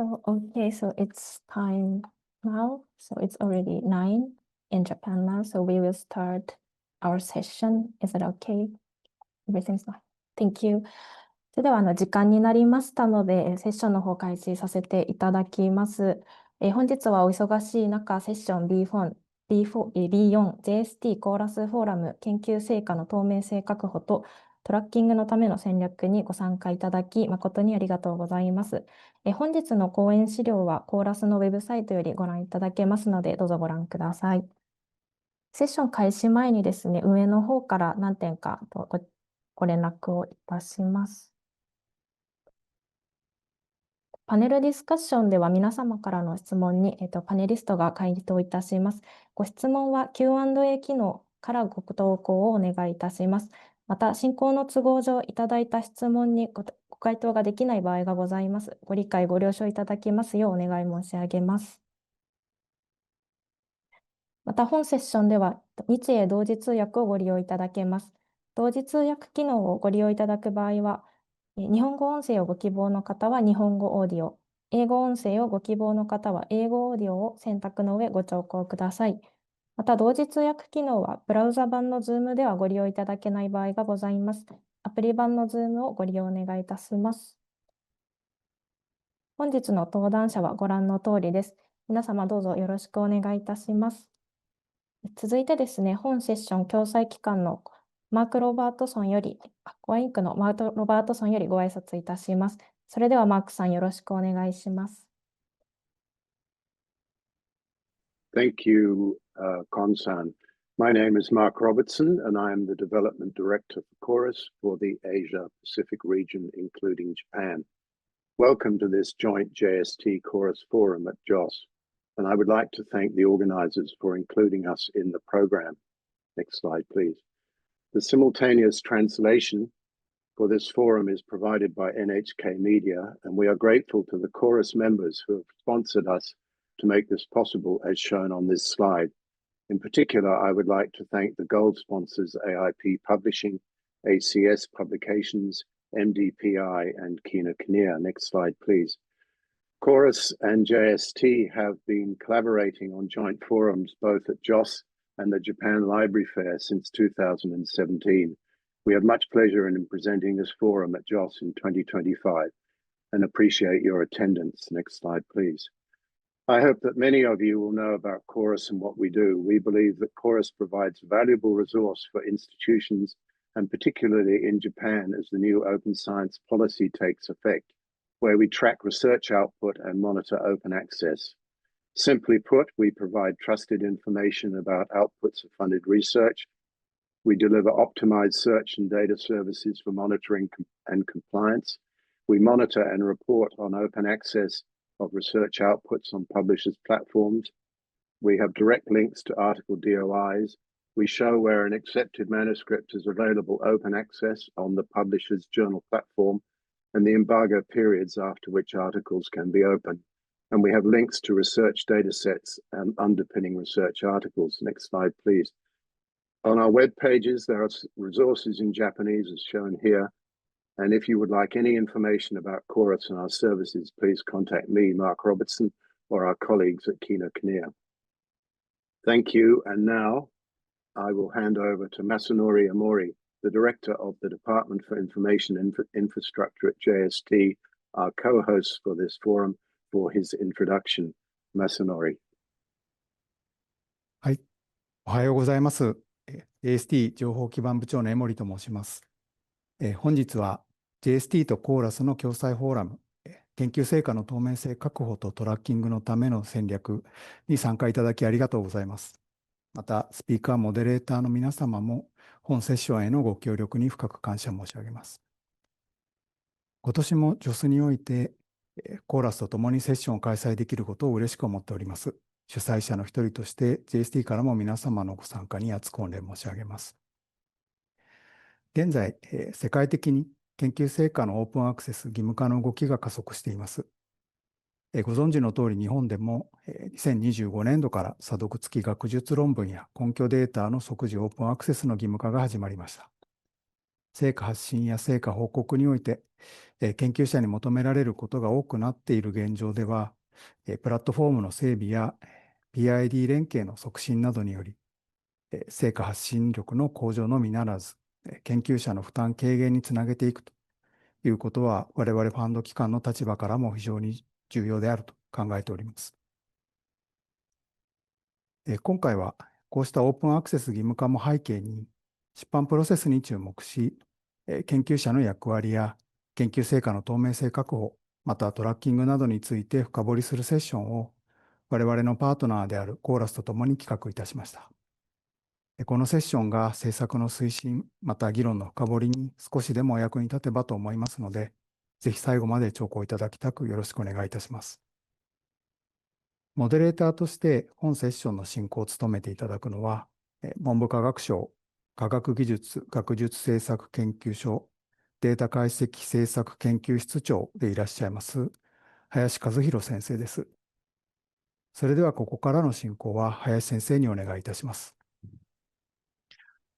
So it's time now. So it's already 9 in Japan now. So we will start our session. Is that okay? Everything's fine. Thank you. それでは時間になりましたので、セッションの方開始させていただきます。本日はお忙しい中、セッション B4、JST コーラスフォーラム研究成果の透明性確保とトラッキングのための戦略にご参加いただき、誠にありがとうございます。本日の講演資料はコーラスのウェブサイトよりご覧いただけますので、どうぞご覧ください。セッション開始前にですね、上の方から何点かご連絡をいたします。パネルディスカッションでは皆様からの質問に、パネリストが回答いたします。ご質問は Q&A 機能からご投稿をお願いいたします。また、進行の都合上いただいた質問にご回答ができない場合がございます。ご理解、ご了承いただきますようお願い申し上げます。また、本セッションでは日英同時通訳をご利用いただけます。同時通訳機能をご利用いただく場合は、日本語音声をご希望の方は日本語オーディオ、英語音声をご希望の方は英語オーディオを選択の上ご聴講ください。また、同時通訳機能はブラウザ版の Zoom ではご利用いただけない場合がございます。アプリ版の Zoom をご利用お願いいたします。本日の登壇者はご覧の通りです。皆様どうぞよろしくお願いいたします。続いてですね、本セッション共催機関のマーク・ロバートソンより、コアインクのマーク・ロバートソンよりご挨拶いたします。それではマークさんよろしくお願いします。Thank you, Kon-san. My name is Mark Robertson, and I am the Development Director for Chorus for the Asia-Pacific region, including Japan. Welcome to this joint JST Chorus Forum at JOSS, and I would like to thank the organizers for including us in the program. Next slide, please. The simultaneous translation for this forum is provided by NHK Media, and we are grateful to the Chorus members who have sponsored us to make this possible, as shown on this slide. In particular, I would like to thank the gold sponsors AIP Publishing, ACS Publications, MDPI, and Kina Kinea. Next slide, please. Chorus and JST have been collaborating on joint forums both at JOSS and the Japan Library Fair since 2017. We have much pleasure in presenting this forum at JOSS in 2025 and appreciate your attendance. Next slide, please. I hope that many of you will know about Chorus and what we do. We believe that Chorus provides a valuable resource for institutions, and particularly in Japan as the new open science policy takes effect, where we track research output and monitor open access. Simply put, we provide trusted information about outputs of funded research. We deliver optimized search and data services for monitoring and compliance. We monitor and report on open access of research outputs on publishers' platforms. We have direct links to article DOIs. We show where an accepted manuscript is available open access on the publisher's journal platform and the embargo periods after which articles can be opened. And we have links to research data sets and underpinning research articles. Next slide, please. On our web pages, there are resources in Japanese as shown here. And if you would like any information about Chorus and our services, please contact me, Mark Robertson, or our colleagues at Kina Kinea. Thank you. And now I will hand over to Masanori Amori, the Director of the Department for Information Infrastructure at JST, our co-host for this forum, for his introduction. Masanori. はい、おはようございます。JST 情報基盤部長の江森と申します。本日は JST とコーラスの共催フォーラム、研究成果の透明性確保とトラッキングのための戦略に参加いただきありがとうございます。また、スピーカー、モデレーターの皆様も本セッションへのご協力に深く感謝申し上げます。今年もJOSSにおいて、コーラスと共にセッションを開催できることを嬉しく思っております。主催者の一人として JST からも皆様のご参加に厚く御礼申し上げます。現在、世界的に研究成果のオープンアクセス義務化の動きが加速しています。ご存知の通り日本でも2025年度から査読付き学術論文や根拠データの即時オープンアクセスの義務化が始まりました。成果発信や成果報告において、研究者に求められることが多くなっている現状では、プラットフォームの整備や PID 連携の促進などにより、成果発信力の向上のみならず、研究者の負担軽減につなげていくということは、我々ファンド機関の立場からも非常に重要であると考えております。今回は、こうしたオープンアクセス義務化も背景に、出版プロセスに注目し、研究者の役割や研究成果の透明性確保、またトラッキングなどについて深掘りするセッションを、我々のパートナーであるコーラスとともに企画いたしました。このセッションが政策の推進、また議論の深掘りに少しでもお役に立てばと思いますので、ぜひ最後まで聴講いただきたくよろしくお願いいたします。モデレーターとして本セッションの進行を務めていただくのは、文部科学省科学技術学術政策研究所データ解析政策研究室長でいらっしゃいます林和弘先生です。それではここからの進行は林先生にお願いいたします。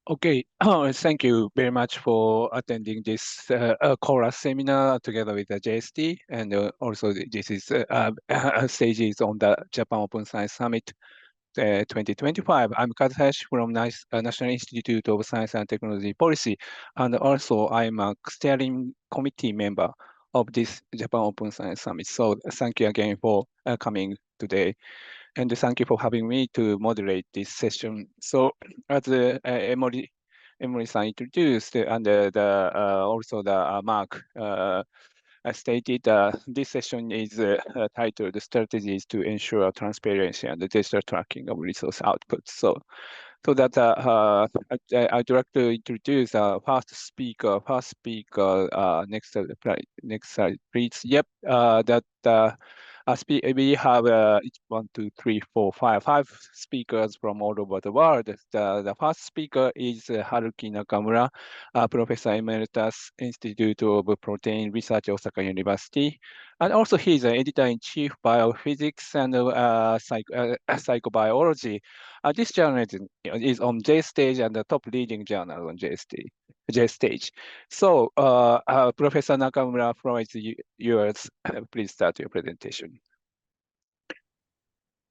Okay, thank you very much for attending this Chorus seminar together with the JST, and also this is stages on the Japan Open Science Summit 2025. I'm Kazuhashi from National Institute of Science and Technology Policy, and also I'm a steering committee member of this Japan Open Science Summit. So thank you again for coming today. And thank you for having me to moderate this session. So as Emily-san introduced, and also the Mark stated, this session is titled Strategies to Ensure Transparency and Digital Tracking of Resource Outputs. So that I'd like to introduce first speaker. Next slide, please. Yep, we have 5 speakers from all over the world. The first speaker is Haruki Nakamura, Professor Emeritus, Institute of Protein Research, Osaka University. And also he's an editor-in-chief, biophysics and psychobiology. This journal is on JStage and the top leading journal on JStage. So, Professor Nakamura, floor is yours. Please start your presentation.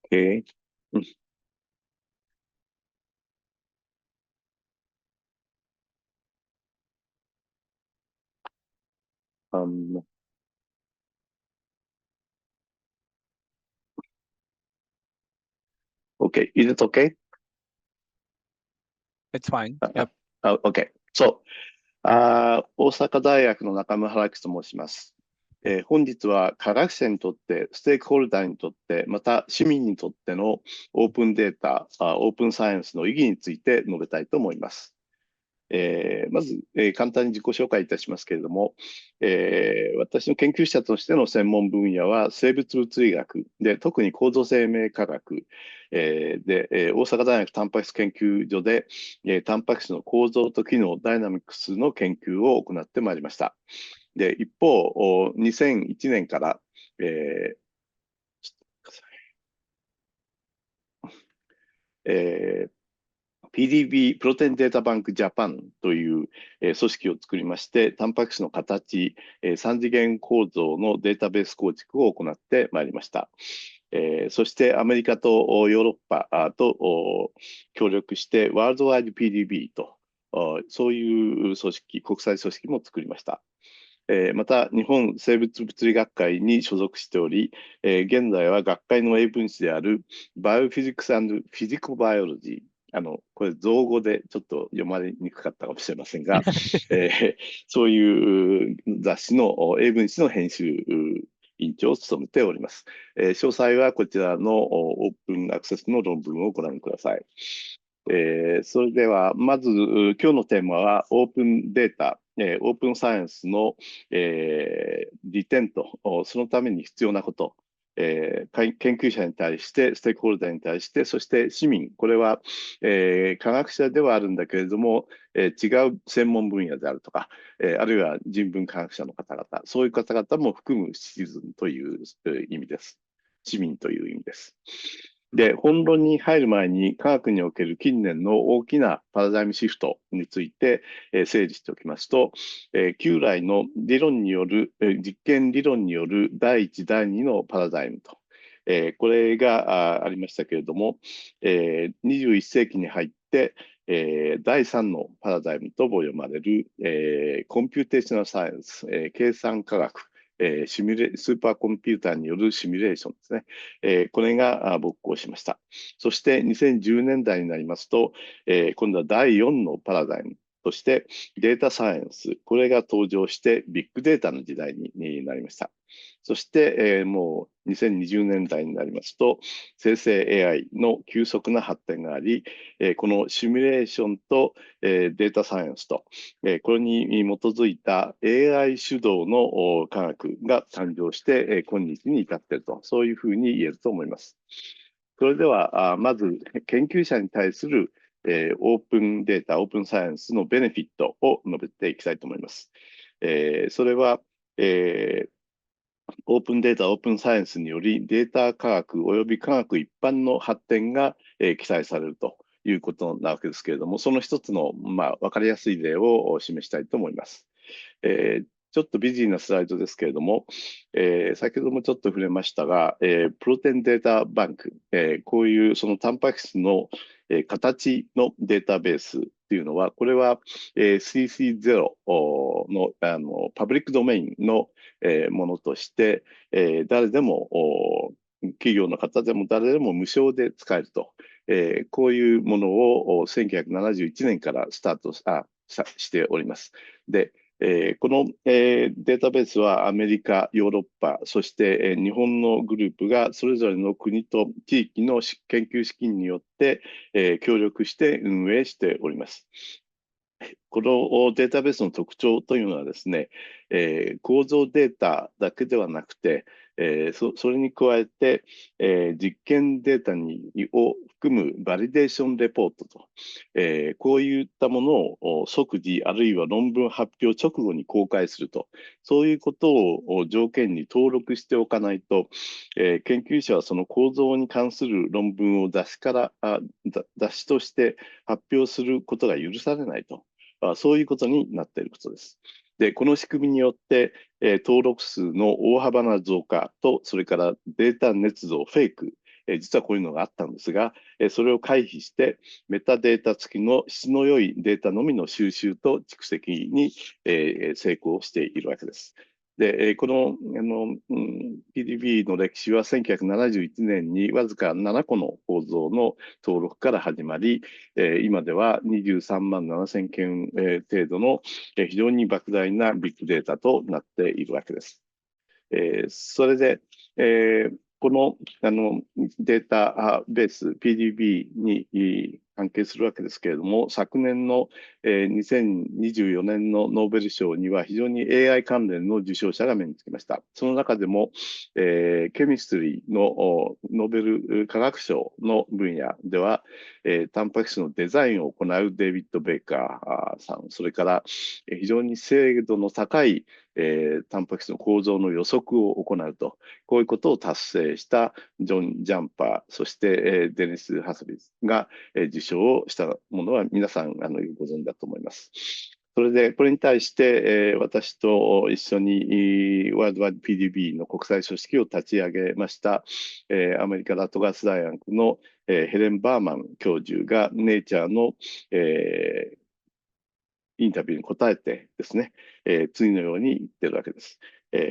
Okay. Okay, is it okay? It's fine. Yep. Okay. So, 大阪大学の中村春樹と申します。本日は科学者にとって、ステークホルダーにとって、また市民にとってのオープンデータ、オープンサイエンスの意義について述べたいと思います。まず、簡単に自己紹介いたしますけれども、私の研究者としての専門分野は生物物理学で、特に構造生命科学、で、大阪大学タンパク質研究所で、タンパク質の構造と機能、ダイナミクスの研究を行ってまいりました。で、一方、2001年から、PDB、プロテインデータバンクジャパンという、組織を作りまして、タンパク質の形、3次元構造のデータベース構築を行ってまいりました。そしてアメリカとヨーロッパと協力して、ワールドワイド PDB と、そういう組織、国際組織も作りました。また、日本生物物理学会に所属しており、現在は学会の英文誌であるバイオフィジックス&フィジコバイオロジー、これ造語でちょっと読まれにくかったかもしれませんが、そういう雑誌の英文誌の編集委員長を務めております。詳細はこちらのオープンアクセスの論文をご覧ください。それでは、まず今日のテーマはオープンデータ、オープンサイエンスの、利点と、そのために必要なこと、研究者に対して、ステークホルダーに対して、そして市民、これは、科学者ではあるんだけれども、違う専門分野であるとか、あるいは人文科学者の方々、そういう方々も含むシチズンという意味です。市民という意味です。で、本論に入る前に科学における近年の大きなパラダイムシフトについて、整理しておきますと、旧来の理論による、実験理論による第1、第2のパラダイムと、これがありましたけれども、21世紀に入って、第3のパラダイムとも読まれる、コンピューテーショナルサイエンス、計算科学、スーパーコンピューターによるシミュレーションですね。これが勃興しました。そして2010年代になりますと、今度は第4のパラダイムとしてデータサイエンス、これが登場してビッグデータの時代になりました。そして、もう2020年代になりますと、生成 AI の急速な発展があり、このシミュレーションと、データサイエンスと、これに基づいた AI 主導の科学が誕生して、今日に至っていると、そういうふうに言えると思います。それでは、まず研究者に対する、オープンデータ、オープンサイエンスのベネフィットを述べていきたいと思います。それは、オープンデータ、オープンサイエンスによりデータ科学及び科学一般の発展が、期待されるということなわけですけれども、その一つの、分かりやすい例を示したいと思います。ちょっとビジーなスライドですけれども、先ほどもちょっと触れましたが、プロテインデータバンク、こういうそのタンパク質の、形のデータベースというのは、これは、CC0 の、パブリックドメインの、ものとして、誰でも企業の方でも誰でも無償で使えると、こういうものを1971年からスタートしております。で、この、データベースはアメリカ、ヨーロッパ、そして、日本のグループがそれぞれの国と地域の研究資金によって、協力して運営しております。このデータベースの特徴というのはですね、構造データだけではなくて、それに加えて、実験データを含むバリデーションレポートと、こういったものを即時あるいは論文発表直後に公開すると、そういうことを条件に登録しておかないと、研究者はその構造に関する論文を雑誌として発表することが許されないと。そういうことになっていることです。で、この仕組みによって、登録数の大幅な増加と、それからデータ捏造、フェイク、実はこういうのがあったんですが、それを回避して、メタデータ付きの質の良いデータのみの収集と蓄積に、成功しているわけです。で、このPDB の歴史は1971年にわずか7個の構造の登録から始まり、今では23万7000件程度の非常に莫大なビッグデータとなっているわけです。それで、このデータベース PDB に関係するわけですけれども、昨年の2024年のノーベル賞には非常に AI 関連の受賞者が目につきました。その中でも、ケミストリーのノーベル化学賞の分野では、タンパク質のデザインを行うデイビッド・ベーカーさん、それから非常に精度の高いタンパク質の構造の予測を行うと、こういうことを達成したジョン・ジャンパー、そして、デニス・ハスビスが、受賞をしたものは皆さんご存知だと思います。それで、これに対して、私と一緒にワールドワイド PDB の国際組織を立ち上げました、アメリカ・ラトガース大学の、ヘレン・バーマン教授がネイチャーの、インタビューに答えてですね、次のように言ってるわけです。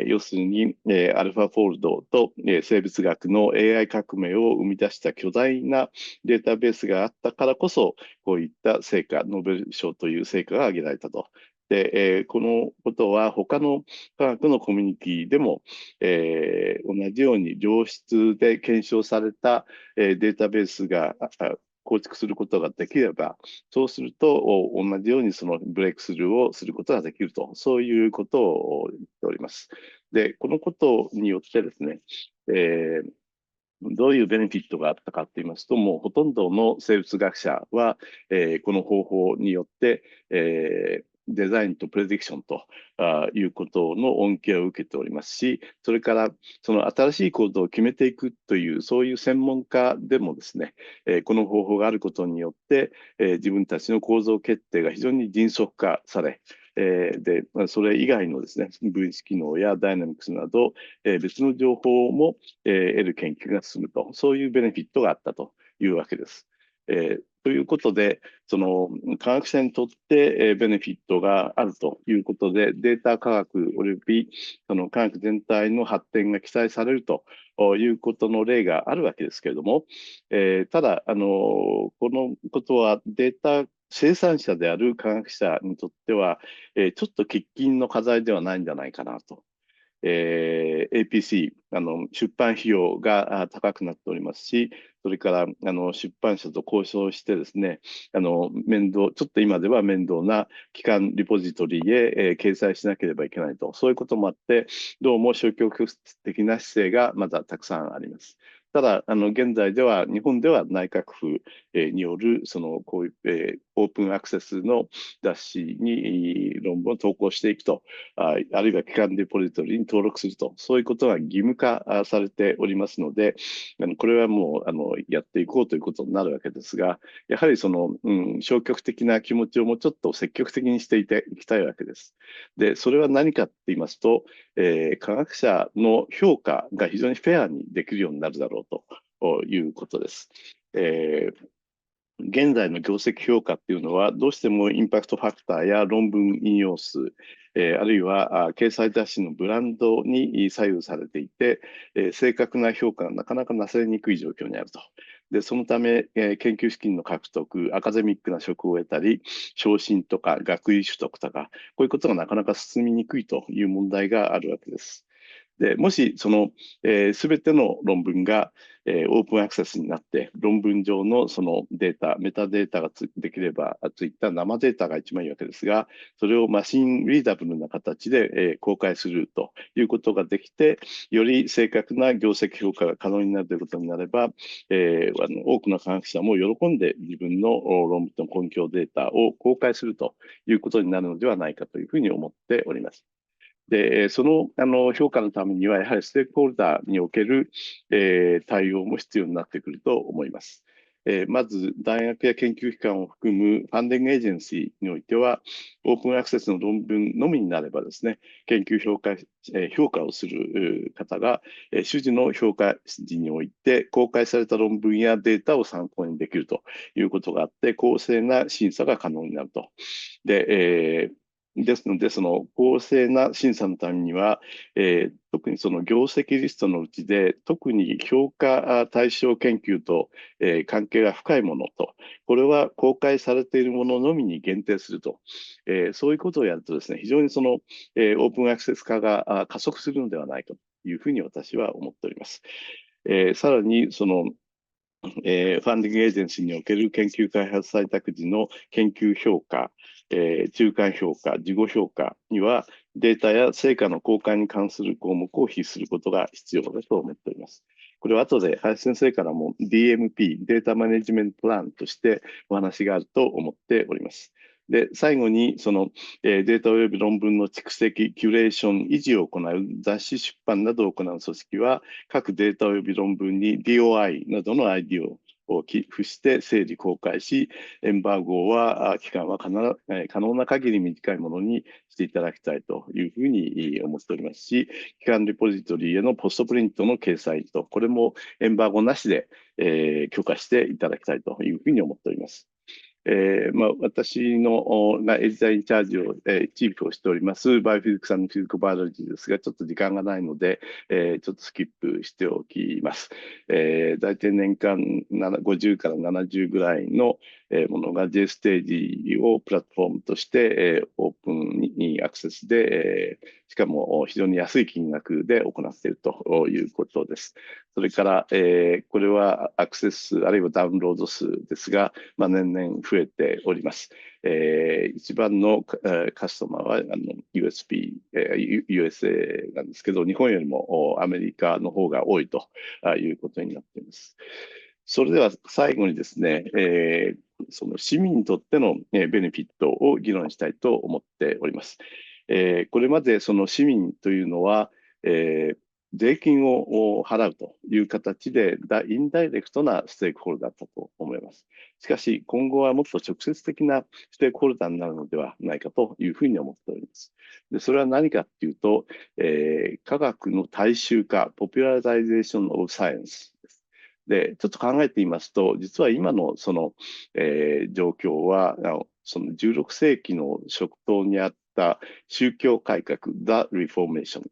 要するに、アルファフォールドと、生物学の AI 革命を生み出した巨大なデータベースがあったからこそ、こういった成果、ノーベル賞という成果が挙げられたと。で、このことは他の科学のコミュニティでも、同じように良質で検証された、データベースが構築することができれば、そうすると同じようにそのブレイクスルーをすることができると、そういうことを言っております。で、このことによってですね、どういうベネフィットがあったかと言いますと、もうほとんどの生物学者は、この方法によって、デザインとプレディクションということの恩恵を受けておりますし、それからその新しい構造を決めていくという、そういう専門家でもですね、この方法があることによって、自分たちの構造決定が非常に迅速化され、で、それ以外のですね、分子機能やダイナミクスなど、別の情報も、得る研究が進むと、そういうベネフィットがあったというわけです。ということで、その科学者にとってベネフィットがあるということで、データ科学およびその科学全体の発展が期待されるということの例があるわけですけれども、ただこのことはデータ生産者である科学者にとっては、ちょっと喫緊の課題ではないんじゃないかなと。APC、出版費用が高くなっておりますし、それから出版社と交渉してですね、ちょっと今では面倒な機関リポジトリへ、掲載しなければいけないと、そういうこともあって、どうも消極的な姿勢がまだたくさんあります。ただ、現在では、日本では内閣府による、こういう、オープンアクセスの雑誌に論文を投稿していくと、あるいは機関リポジトリに登録すると、そういうことが義務化されておりますので、これはもうやっていこうということになるわけですが、やはり消極的な気持ちをもうちょっと積極的にしていきたいわけです。で、それは何かって言いますと、科学者の評価が非常にフェアにできるようになるだろうということです。現在の業績評価っていうのは、どうしてもインパクトファクターや論文引用数、あるいは掲載雑誌のブランドに左右されていて、正確な評価がなかなかなされにくい状況にあると。で、そのため、研究資金の獲得、アカデミックな職を得たり、昇進とか学位取得とか、こういうことがなかなか進みにくいという問題があるわけです。で、もしすべての論文が、オープンアクセスになって、論文上のそのデータ、メタデータができれば、ついった生データが一番いいわけですが、それをマシンリーダブルな形で、公開するということができて、より正確な業績評価が可能になるということになれば、多くの科学者も喜んで自分の論文の根拠データを公開するということになるのではないかというふうに思っております。で、その評価のためには、やはりステークホルダーにおける、対応も必要になってくると思います。まず、大学や研究機関を含むファンディングエージェンシーにおいては、オープンアクセスの論文のみになればですね、研究評価をする方が、種々の評価時において、公開された論文やデータを参考にできるということがあって、公正な審査が可能になると。で、ですので、その公正な審査のためには、特にその業績リストのうちで、特に評価対象研究と、関係が深いものと、これは公開されているもののみに限定すると、そういうことをやるとですね、非常にオープンアクセス化が加速するのではないかというふうに私は思っております。さらに、ファンディングエージェンシーにおける研究開発採択時の研究評価、中間評価、事後評価には、データや成果の公開に関する項目を筆することが必要だと思っております。これは後で林先生からも DMP、データマネジメントプランとしてお話があると思っております。で、最後に、データ及び論文の蓄積、キュレーション、維持を行う雑誌出版などを行う組織は、各データ及び論文に DOI などの ID を寄付して整理公開し、エンバーゴは期間は可能な限り短いものにしていただきたいというふうに思っておりますし、機関リポジトリへのポストプリントの掲載と、これもエンバーゴなしで、許可していただきたいというふうに思っております。私がエディターインチャージを、チーフをしておりますバイオフィジックス&フィジックバイオロジーですが、ちょっと時間がないので、ちょっとスキップしておきます。大体年間50から70ぐらいのものが J ステージをプラットフォームとしてオープンにアクセスで、しかも非常に安い金額で行っているということです。それから、これはアクセスあるいはダウンロード数ですが、年々増えております。一番のカスタマーはUSA なんですけど、日本よりもアメリカの方が多いということになっています。それでは最後にですね、その市民にとってのベネフィットを議論したいと思っております。これまでその市民というのは、税金を払うという形で、インダイレクトなステークホルダーだったと思います。しかし、今後はもっと直接的なステークホルダーになるのではないかというふうに思っております。で、それは何かっていうと、科学の大衆化、ポピュラライゼーション・オブ・サイエンスです。で、ちょっと考えてみますと、実は今のその、状況は、その16世紀の初頭にあった宗教改革、The Reformation。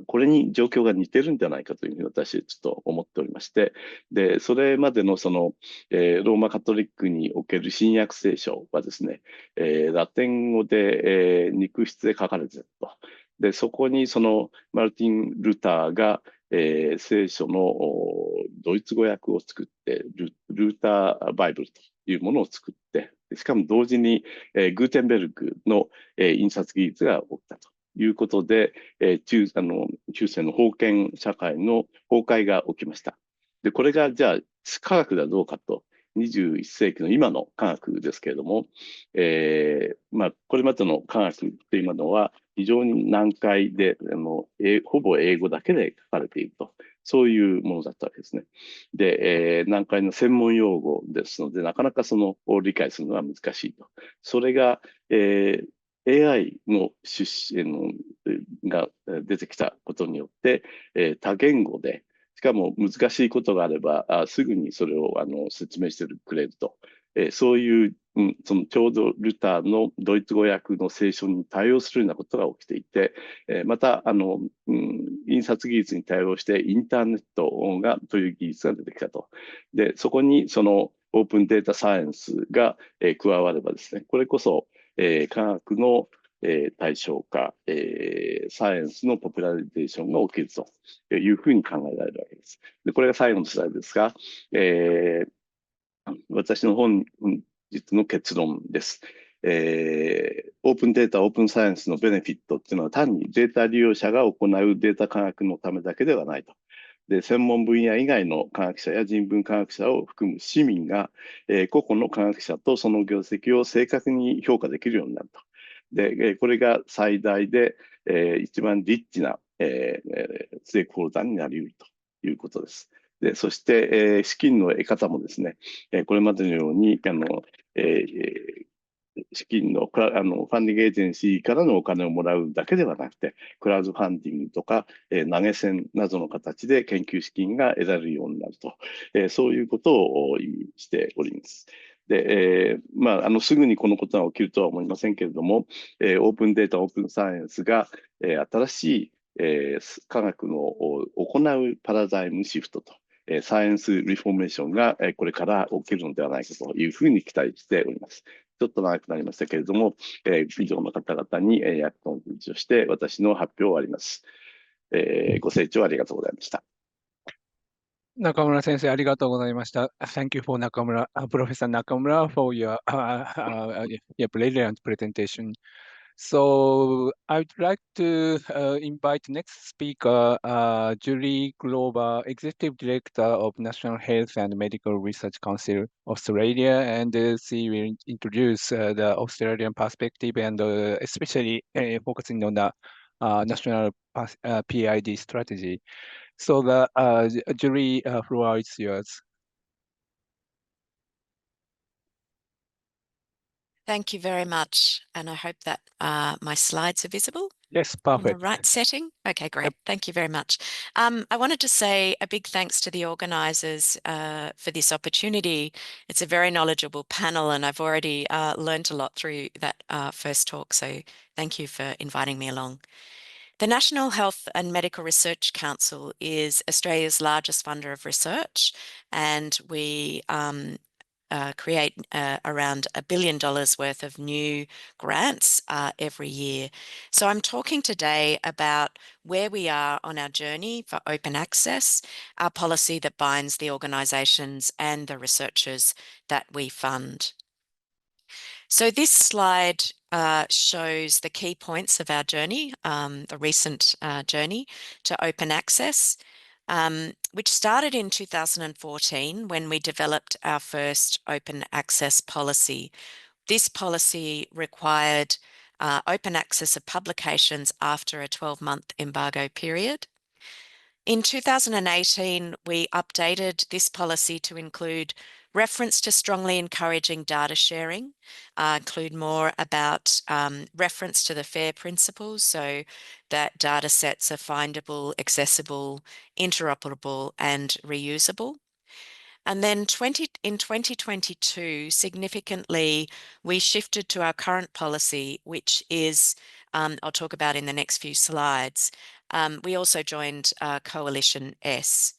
これに状況が似てるんじゃないかというふうに私ちょっと思っておりまして、で、それまでのその、ローマカトリックにおける新約聖書はですね、ラテン語で、肉筆で書かれていると。で、そこにそのマルティン・ルターが、聖書のドイツ語訳を作って、ルーターバイブルというものを作って、しかも同時に、グーテンベルグの、印刷技術が起きたということで、中世の封建社会の崩壊が起きました。で、これがじゃあ科学ではどうかと、21世紀の今の科学ですけれども、これまでの科学というのは非常に難解で、ほぼ英語だけで書かれていると。そういうものだったわけですね。で、難解な専門用語ですので、なかなかそのを理解するのは難しいと。それが、AI のが出てきたことによって、多言語で、しかも難しいことがあれば、すぐにそれを説明してくれると。そういう、そのちょうどルターのドイツ語訳の聖書に対応するようなことが起きていて、また印刷技術に対応してインターネットという技術が出てきたと。で、そこにそのオープンデータサイエンスが、加わればですね、これこそ、科学の対象化、サイエンスのポピュラリゼーションが起きるというふうに考えられるわけです。で、これが最後のスライドですが、私の本日の結論です。オープンデータ、オープンサイエンスのベネフィットっていうのは単にデータ利用者が行うデータ科学のためだけではないと。で、専門分野以外の科学者や人文科学者を含む市民が、個々の科学者とその業績を正確に評価できるようになると。で、これが最大で、一番リッチな、ステークホルダーになり得るということです。で、そして、資金の得方もですね、これまでのように、資金のファンディングエージェンシーからのお金をもらうだけではなくて、クラウドファンディングとか、投げ銭などの形で研究資金が得られるようになると、そういうことを意味しております。で、すぐにこのことが起きるとは思いませんけれども、オープンデータ、オープンサイエンスが、新しい、科学の行うパラダイムシフトと、サイエンスリフォーメーションがこれから起きるのではないかというふうに期待しております。ちょっと長くなりましたけれども、以上の方々に約束をして私の発表を終わります。ご清聴ありがとうございました。中村先生、ありがとうございました。Thank you for Nakamura, Professor Nakamura for your brilliant presentation. So I would like to invite next speaker, Julie Glover, Executive Director of National Health and Medical Research Council Australia, and she will introduce the Australian perspective and especially focusing on the national PID strategy. So the Julie, floor is yours. Thank you very much. And I hope that my slides are visible. Yes, In the perfect. right setting? Okay, great. Yep. Thank you very much. I wanted to say a big thanks to the organisers for this opportunity. It's a very knowledgeable panel and I've already learned a lot through that first talk. So thank you for inviting me along. The National Health and Medical Research Council is Australia's largest funder of research, and we create around $1 billion worth of new grants every year. So I'm talking today about where we are on our journey for open access, our policy that binds the organisations and the researchers that we fund. So this slide shows the key points of our journey, the recent journey to open access. which started in 2014 when we developed our first open access policy. This policy required open access of publications after a 12-month embargo period. In 2018, we updated this policy to include reference to strongly encouraging data sharing, include more about reference to the FAIR principles, so that data sets are findable, accessible, interoperable, and reusable. And then in 2022, significantly, we shifted to our current policy, which is, I'll talk about in the next few slides. We also joined Coalition S.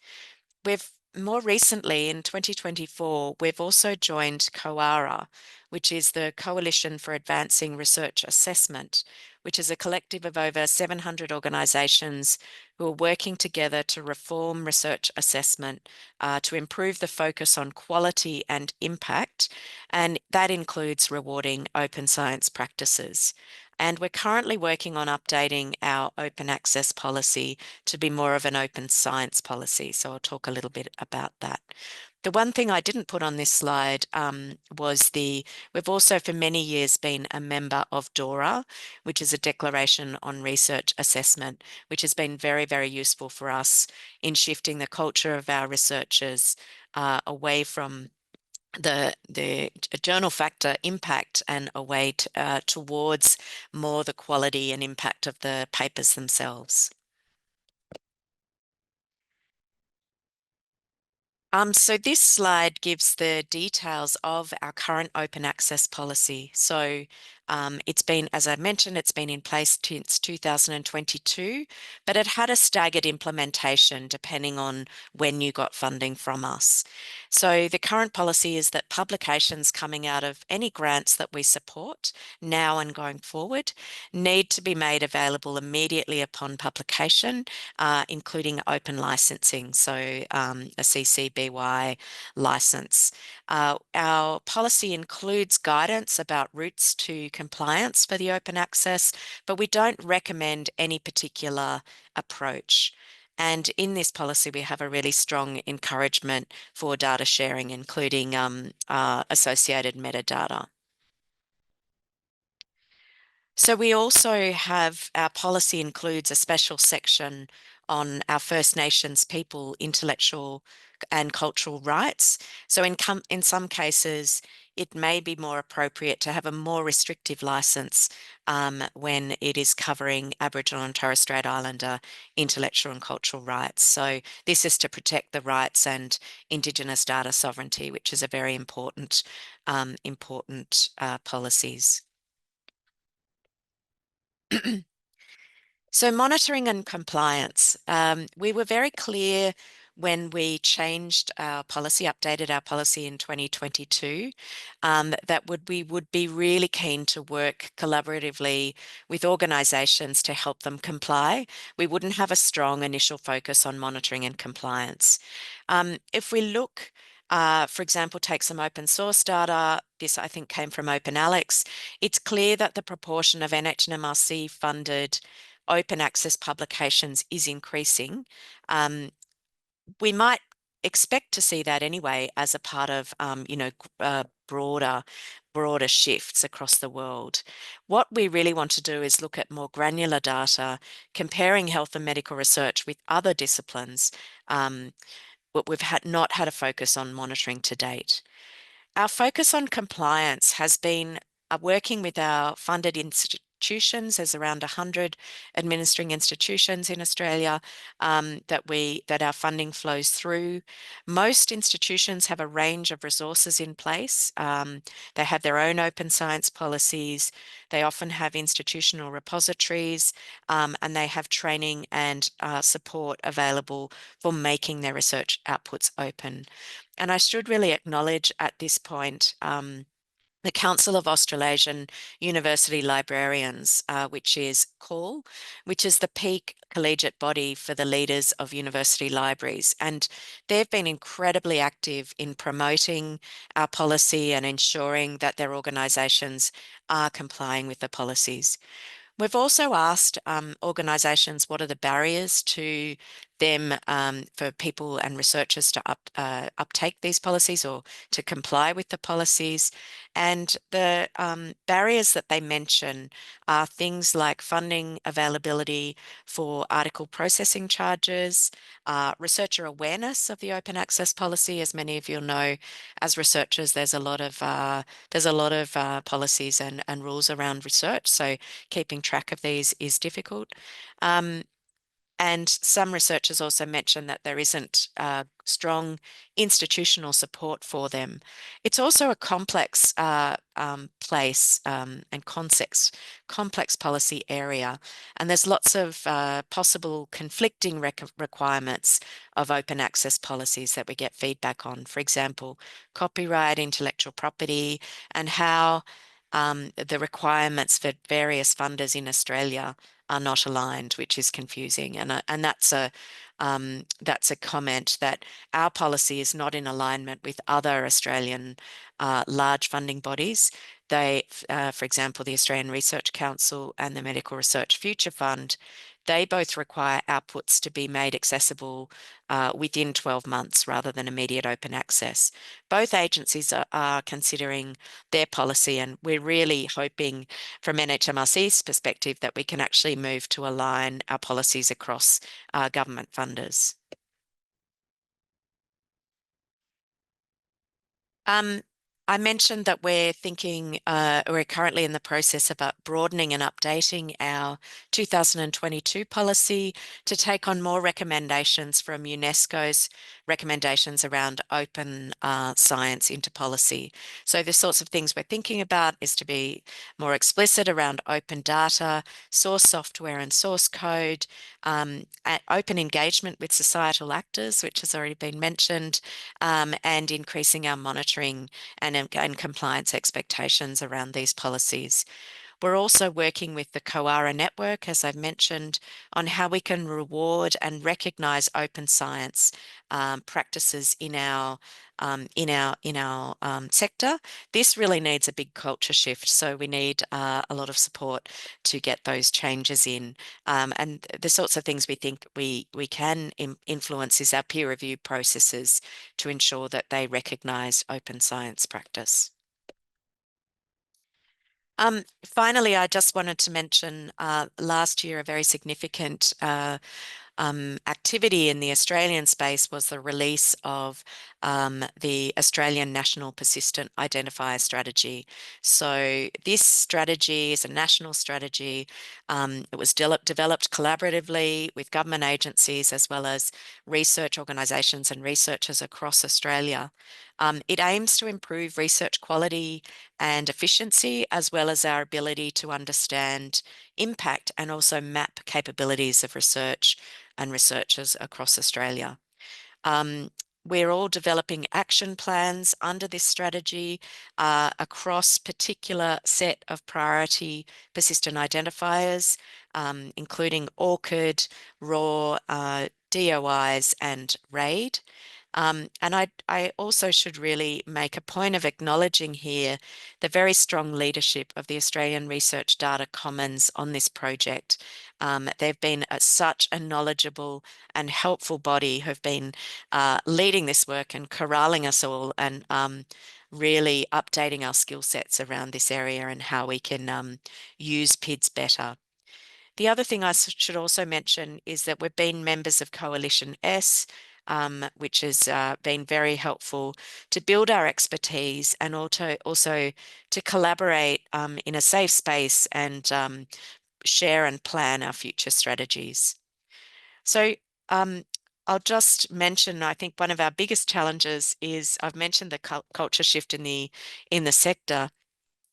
We've more recently, in 2024, we've also joined COARA, which is the Coalition for Advancing Research Assessment, which is a collective of over 700 organisations who are working together to reform research assessment to improve the focus on quality and impact, and that includes rewarding open science practices. And we're currently working on updating our open access policy to be more of an open science policy. So I'll talk a little bit about that. The one thing I didn't put on this slide was we've also for many years been a member of DORA, which is a Declaration on Research Assessment, which has been very, very useful for us in shifting the culture of our researchers away from the journal factor impact and away towards more the quality and impact of the papers themselves. So this slide gives the details of our current open access policy. So it's been, as I mentioned, it's been in place since 2022, but it had a staggered implementation depending on when you got funding from us. So the current policy is that publications coming out of any grants that we support now and going forward need to be made available immediately upon publication, including open licensing, so a CC BY license. Our policy includes guidance about routes to compliance for the open access, but we don't recommend any particular approach. And in this policy, we have a really strong encouragement for data sharing, including associated metadata. So we also have, our policy includes a special section on our First Nations people intellectual and cultural rights. So in some cases, it may be more appropriate to have a more restrictive license when it is covering Aboriginal and Torres Strait Islander intellectual and cultural rights. So this is to protect the rights and Indigenous data sovereignty, which is a very important policies. So monitoring and compliance. We were very clear when we changed our policy, updated our policy in 2022, that we would be really keen to work collaboratively with organisations to help them comply. We wouldn't have a strong initial focus on monitoring and compliance. If we look, for example, take some open source data, this I think came from OpenAlex, it's clear that the proportion of NHMRC funded open access publications is increasing. We might expect to see that anyway as a part of, broader shifts across the world. What we really want to do is look at more granular data, comparing health and medical research with other disciplines, but we've not had a focus on monitoring to date. Our focus on compliance has been working with our funded institutions. There's around 100 administering institutions in Australia that our funding flows through. Most institutions have a range of resources in place. They have their own open science policies. They often have institutional repositories, and they have training and support available for making their research outputs open. And I should really acknowledge at this point the Council of Australasian University Librarians, which is CAUL, which is the peak collegiate body for the leaders of university libraries. And they've been incredibly active in promoting our policy and ensuring that their organisations are complying with the policies. We've also asked organisations what are the barriers to them for people and researchers to uptake these policies or to comply with the policies. And the barriers that they mention are things like funding availability for article processing charges, researcher awareness of the open access policy. As many of you know, as researchers, there's a lot of policies and rules around research, so keeping track of these is difficult. And some researchers also mention that there isn't strong institutional support for them. It's also a complex place and complex policy area. And there's lots of possible conflicting requirements of open access policies that we get feedback on. For example, copyright, intellectual property, and how the requirements for various funders in Australia are not aligned, which is confusing. And that's a comment that our policy is not in alignment with other Australian large funding bodies. They, for example, the Australian Research Council and the Medical Research Future Fund, they both require outputs to be made accessible within 12 months rather than immediate open access. Both agencies are considering their policy, and we're really hoping from NHMRC's perspective that we can actually move to align our policies across government funders. I mentioned that we're currently in the process of broadening and updating our 2022 policy to take on more recommendations from UNESCO's recommendations around open science into policy. So the sorts of things we're thinking about is to be more explicit around open data, source software and source code, open engagement with societal actors, which has already been mentioned, and increasing our monitoring and compliance expectations around these policies. We're also working with the COARA network, as I've mentioned, on how we can reward and recognise open science practices in our sector. This really needs a big culture shift, so we need a lot of support to get those changes in. And the sorts of things we think we can influence is our peer review processes to ensure that they recognise open science practice. Finally, I just wanted to mention last year a very significant activity in the Australian space was the release of the Australian National Persistent Identifier Strategy. So this strategy is a national strategy. It was developed collaboratively with government agencies as well as research organisations and researchers across Australia. It aims to improve research quality and efficiency, as well as our ability to understand impact and also map capabilities of research and researchers across Australia. We're all developing action plans under this strategy across particular set of priority persistent identifiers, including ORCID, RAW, DOIs, and RAID. And I also should really make a point of acknowledging here the very strong leadership of the Australian Research Data Commons on this project. They've been such a knowledgeable and helpful body who've been leading this work and corralling us all and really updating our skill sets around this area and how we can use PIDs better. The other thing I should also mention is that we've been members of Coalition S, which has been very helpful to build our expertise and also to collaborate in a safe space and share and plan our future strategies. So I'll just mention, I think one of our biggest challenges is, I've mentioned the culture shift in the sector.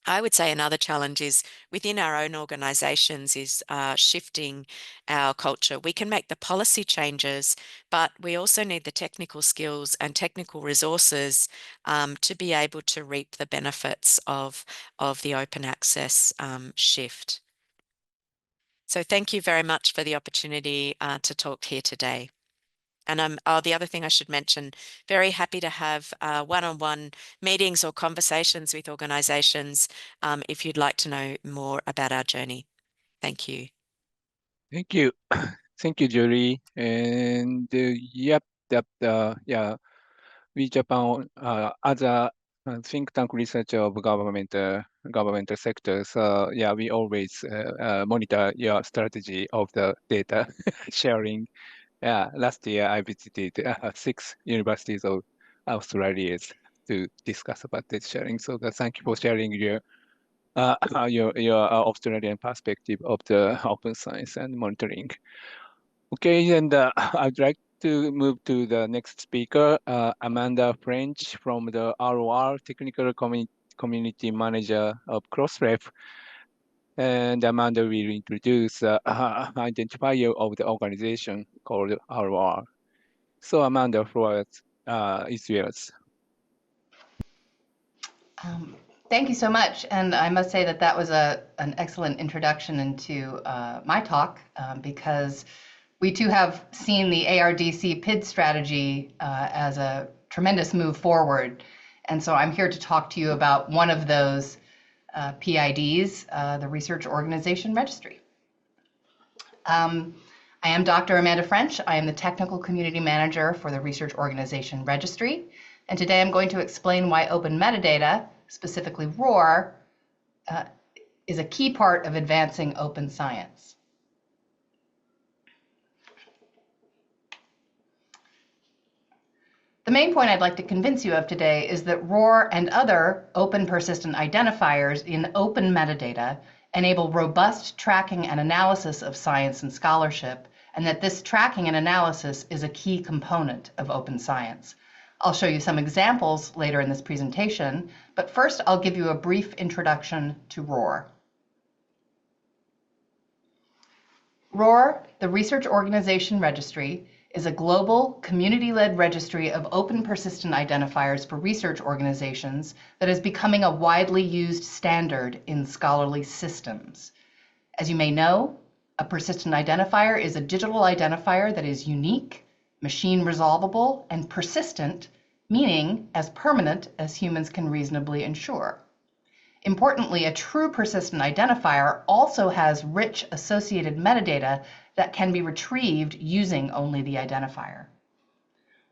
I would say another challenge is within our own organisations is shifting our culture. We can make the policy changes, but we also need the technical skills and technical resources to be able to reap the benefits of the open access shift. So thank you very much for the opportunity to talk here today. And the other thing I should mention, very happy to have one-on-one meetings or conversations with organisations if you'd like to know more about our journey. Thank you. Thank you. Thank you, Julie. And yep, yeah, we Japan, as a think tank researcher of governmental sectors, yeah, we always monitor your strategy of the data sharing. Yeah, last year I visited 6 universities of Australia to discuss about data sharing. So thank you for sharing your Australian perspective of the open science and monitoring. Okay, and I'd like to move to the next speaker, Amanda French from the ROR Technical Community Manager of Crossref. And Amanda will introduce identifier of the organization called ROR. So Amanda, floor is yours. Thank you so much. And I must say that that was an excellent introduction into my talk because we too have seen the ARDC PID strategy as a tremendous move forward. And so I'm here to talk to you about one of those PIDs, the Research Organization Registry. I am Dr. Amanda French. I am the Technical Community Manager for the Research Organization Registry. And today I'm going to explain why open metadata, specifically ROR, is a key part of advancing open science. The main point I'd like to convince you of today is that ROR and other open persistent identifiers in open metadata enable robust tracking and analysis of science and scholarship, and that this tracking and analysis is a key component of open science. I'll show you some examples later in this presentation, but first I'll give you a brief introduction to ROR. ROR, the Research Organization Registry, is a global, community-led registry of open persistent identifiers for research organizations that is becoming a widely used standard in scholarly systems. As you may know, a persistent identifier is a digital identifier that is unique, machine resolvable, and persistent, meaning as permanent as humans can reasonably ensure. Importantly, a true persistent identifier also has rich associated metadata that can be retrieved using only the identifier.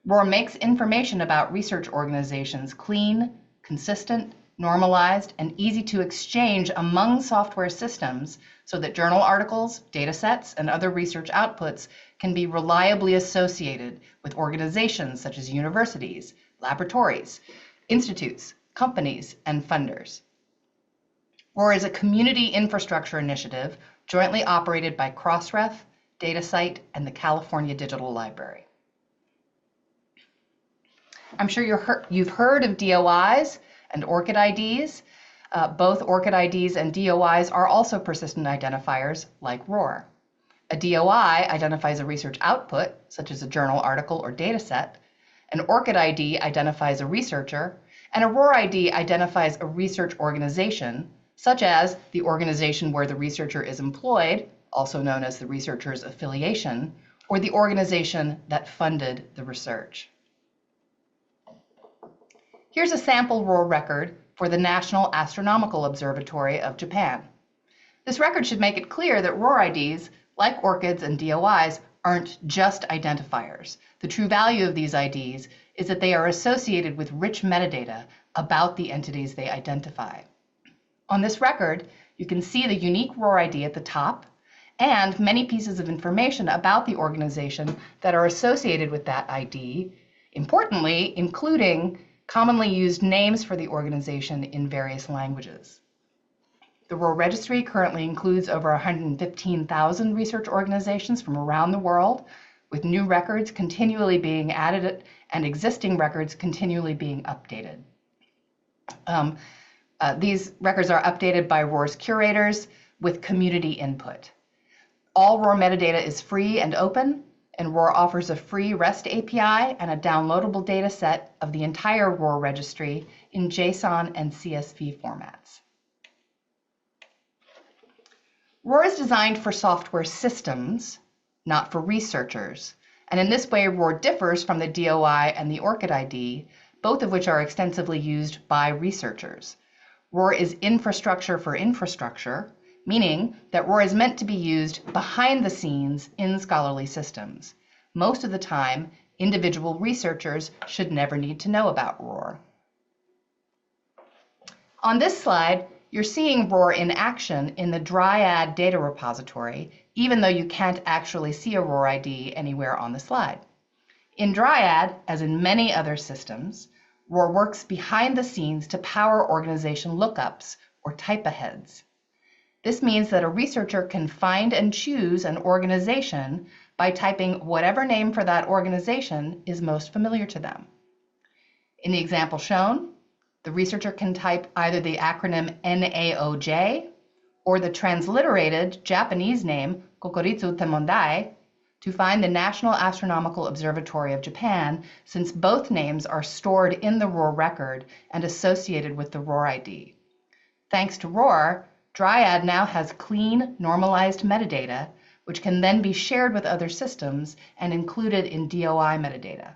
ROR makes information about research organizations clean, consistent, normalized, and easy to exchange among software systems so that journal articles, datasets, and other research outputs can be reliably associated with organizations such as universities, laboratories, institutes, companies, and funders. ROR is a community infrastructure initiative jointly operated by Crossref, DataCite, and the California Digital Library. I'm sure you've heard of DOIs and ORCID IDs. Both ORCID IDs and DOIs are also persistent identifiers like ROR. A DOI identifies a research output, such as a journal article or dataset. An ORCID ID identifies a researcher, and a ROR ID identifies a research organization, such as the organization where the researcher is employed, also known as the researcher's affiliation, or the organization that funded the research. Here's a sample ROR record for the National Astronomical Observatory of Japan. This record should make it clear that ROR IDs, like ORCIDs and DOIs, aren't just identifiers. The true value of these IDs is that they are associated with rich metadata about the entities they identify. On this record, you can see the unique ROR ID at the top and many pieces of information about the organization that are associated with that ID, importantly, including commonly used names for the organization in various languages. The ROR registry currently includes over 115,000 research organizations from around the world, with new records continually being added and existing records continually being updated. These records are updated by ROR's curators with community input. All ROR metadata is free and open, and ROR offers a free REST API and a downloadable data set of the entire ROR registry in JSON and CSV formats. ROR is designed for software systems, not for researchers, and in this way ROR differs from the DOI and the ORCID ID, both of which are extensively used by researchers. ROR is infrastructure for infrastructure, meaning that ROR is meant to be used behind the scenes in scholarly systems. Most of the time, individual researchers should never need to know about ROR. On this slide, you're seeing ROR in action in the Dryad data repository, even though you can't actually see a ROR ID anywhere on the slide. In Dryad, as in many other systems, ROR works behind the scenes to power organization lookups, or type aheads. This means that a researcher can find and choose an organization by typing whatever name for that organization is most familiar to them. In the example shown, the researcher can type either the acronym NAOJ or the transliterated Japanese name Kokoritsu Temmondai to find the National Astronomical Observatory of Japan, since both names are stored in the ROR record and associated with the ROR ID. Thanks to ROR, Dryad now has clean, normalized metadata, which can then be shared with other systems and included in DOI metadata.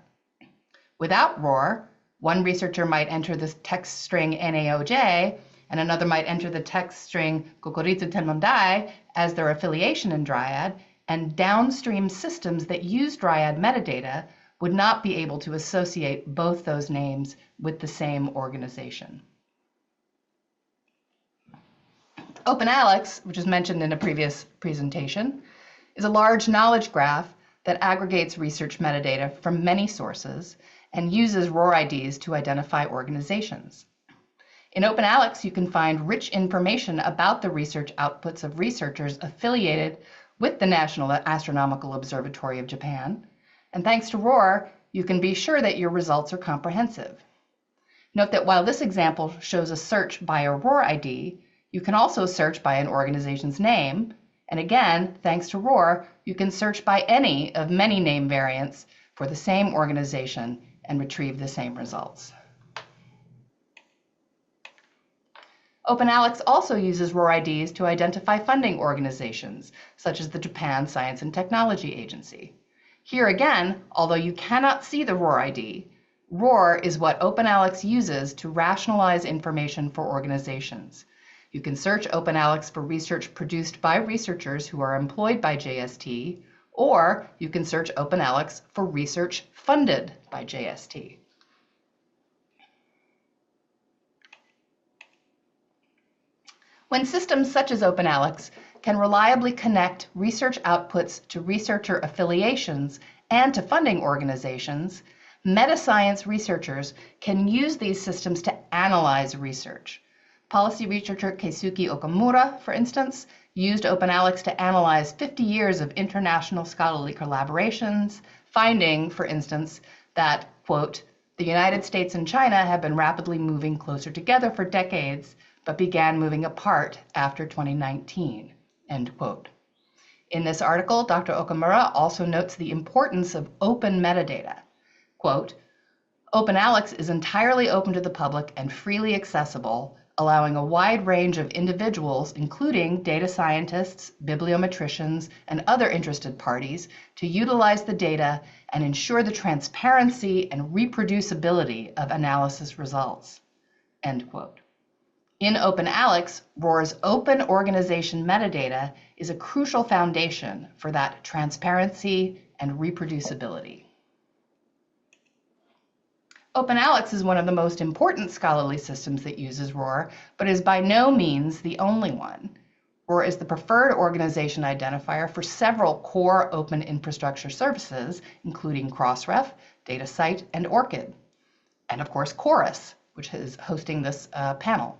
Without ROR, one researcher might enter the text string NAOJ, and another might enter the text string Kokoritsu Temmondai as their affiliation in Dryad, and downstream systems that use Dryad metadata would not be able to associate both those names with the same organization. OpenAlex, which is mentioned in a previous presentation, is a large knowledge graph that aggregates research metadata from many sources and uses ROR IDs to identify organizations. In OpenAlex, you can find rich information about the research outputs of researchers affiliated with the National Astronomical Observatory of Japan, and thanks to ROR, you can be sure that your results are comprehensive. Note that while this example shows a search by a ROR ID, you can also search by an organization's name, and again, thanks to ROR, you can search by any of many name variants for the same organization and retrieve the same results. OpenAlex also uses ROR IDs to identify funding organizations, such as the Japan Science and Technology Agency. Here again, although you cannot see the ROR ID, ROR is what OpenAlex uses to rationalize information for organizations. You can search OpenAlex for research produced by researchers who are employed by JST, or you can search OpenAlex for research funded by JST. When systems such as OpenAlex can reliably connect research outputs to researcher affiliations and to funding organizations, meta-science researchers can use these systems to analyze research. Policy researcher Keisuke Okamura, for instance, used OpenAlex to analyze 50 years of international scholarly collaborations, finding, for instance, that, quote, the United States and China have been rapidly moving closer together for decades, but began moving apart after 2019, end quote. In this article, Dr. Okamura also notes the importance of open metadata. Quote, OpenAlex is entirely open to the public and freely accessible, allowing a wide range of individuals, including data scientists, bibliometricians, and other interested parties, to utilize the data and ensure the transparency and reproducibility of analysis results, end quote. In OpenAlex, ROR's open organization metadata is a crucial foundation for that transparency and reproducibility. OpenAlex is one of the most important scholarly systems that uses ROR, but is by no means the only one. ROR is the preferred organization identifier for several core open infrastructure services, including Crossref, DataCite, and ORCID, and of course Chorus, which is hosting this panel.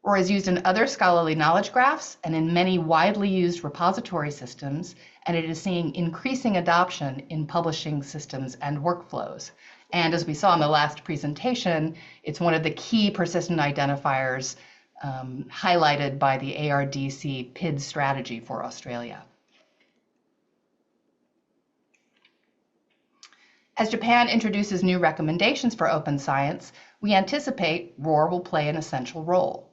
ROR is used in other scholarly knowledge graphs and in many widely used repository systems, and it is seeing increasing adoption in publishing systems and workflows. And as we saw in the last presentation, it's one of the key persistent identifiers highlighted by the ARDC PID strategy for Australia. As Japan introduces new recommendations for open science, we anticipate ROR will play an essential role.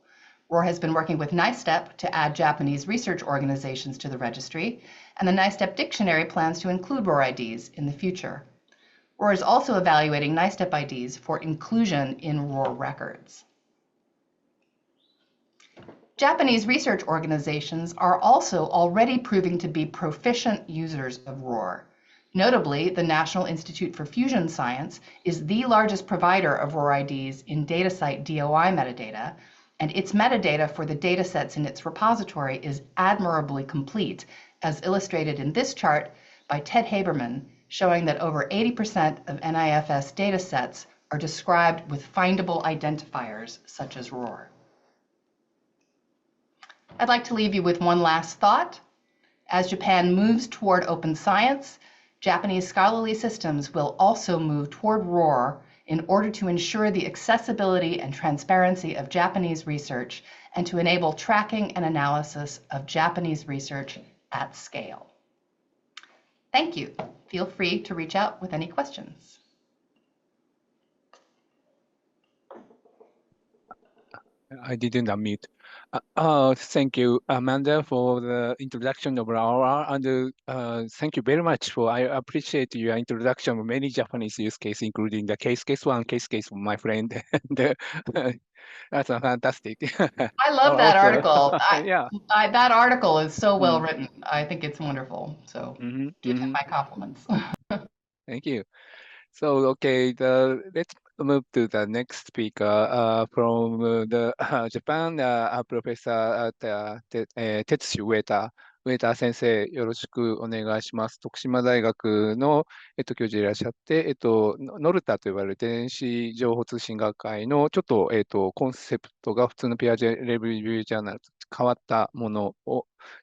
ROR has been working with NISTEP to add Japanese research organizations to the registry, and the NISTEP dictionary plans to include ROR IDs in the future. ROR is also evaluating NISTEP IDs for inclusion in ROR records. Japanese research organizations are also already proving to be proficient users of ROR. Notably, the National Institute for Fusion Science is the largest provider of ROR IDs in DataCite DOI metadata, and its metadata for the datasets in its repository is admirably complete, as illustrated in this chart by Ted Haberman, showing that over 80% of NIFS datasets are described with findable identifiers such as ROR. I'd like to leave you with one last thought. As Japan moves toward open science, Japanese scholarly systems will also move toward ROR in order to ensure the accessibility and transparency of Japanese research and to enable tracking and analysis of Japanese research at scale. Thank you. Feel free to reach out with any questions. I didn't unmute. Thank you, Amanda, for the introduction of ROR, and thank you very much for. I appreciate your introduction of many Japanese use cases, including the case one, case of my friend. And, that's fantastic. I love that Also, article. yeah. That article is so well written. I think it's wonderful. So give him my compliments. Thank you. So, okay, let's move to the next speaker from the Japan, Professor Tetsu Ueda。上田先生、よろしくお願いします。徳島大学の、教授でいらっしゃって、ノルタと呼ばれる電子情報通信学会のちょっと、コンセプトが普通のピアレビュージャーナルと変わったもの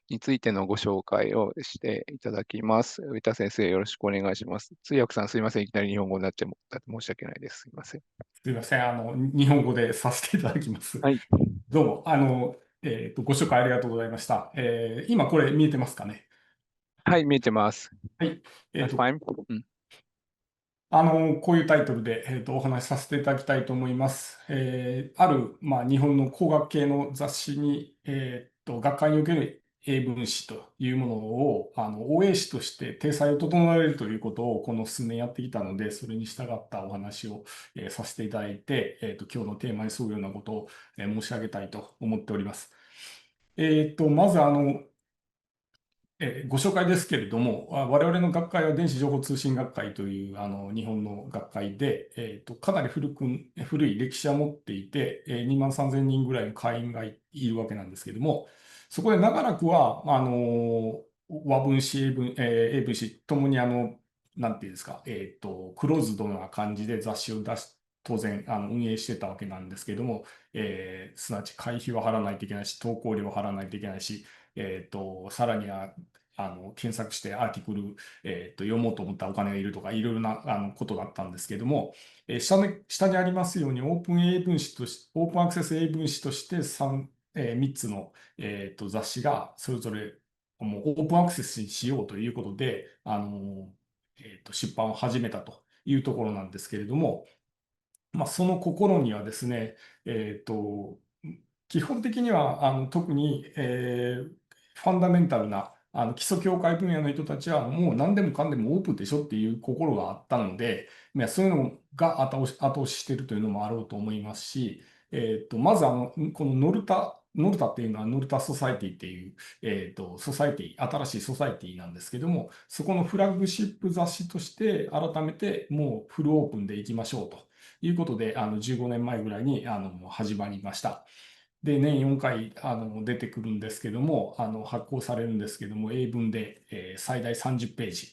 についてのご紹介をしていただきます。上田先生、よろしくお願いします。通訳さん、すいません。いきなり日本語になっちゃって申し訳ないです。すいません。すいません。日本語でさせていただきます。はい。どうも、ご紹介ありがとうございました。今これ見えてますかね。はい、見えてます。はい。That's fine. こういうタイトルで、お話しさせていただきたいと思います。ある、日本の工学系の雑誌に、学会における英文詞というものを、応英詞として体裁を整えるということをこの数年やってきたので、それに従ったお話を、させていただいて、今日のテーマに沿うようなことを、申し上げたいと思っております。まずご紹介ですけれども、我々の学会は電子情報通信学会という日本の学会で、かなり古い歴史を持っていて、2万3000人ぐらいの会員がいるわけなんですけれども、そこで長らくは和文詞、英文詞ともになんていうんですか、クローズドな感じで雑誌を当然運営してたわけなんですけれども、すなわち会費を払わないといけないし、投稿料を払わないといけないし、さらには検索してアーティクル、読もうと思ったらお金がいるとか、いろいろなことだったんですけども、下にありますようにオープンアクセス英文詞として3つの、雑誌がそれぞれもうオープンアクセスにしようということで、出版を始めたというところなんですけれども、その心にはですね、基本的には特に、ファンダメンタルな基礎教会分野の人たちはもう何でもかんでもオープンでしょっていう心があったので、そういうのが後押ししているというのもあろうと思いますし、まずこのノルタっていうのはノルタソサイティっていう、新しいソサイティなんですけども、そこのフラッグシップ雑誌として改めてもうフルオープンでいきましょうということで、15年前ぐらいに始まりました。で、年4回出てくるんですけども、発行されるんですけども、英文で、最大30ページ。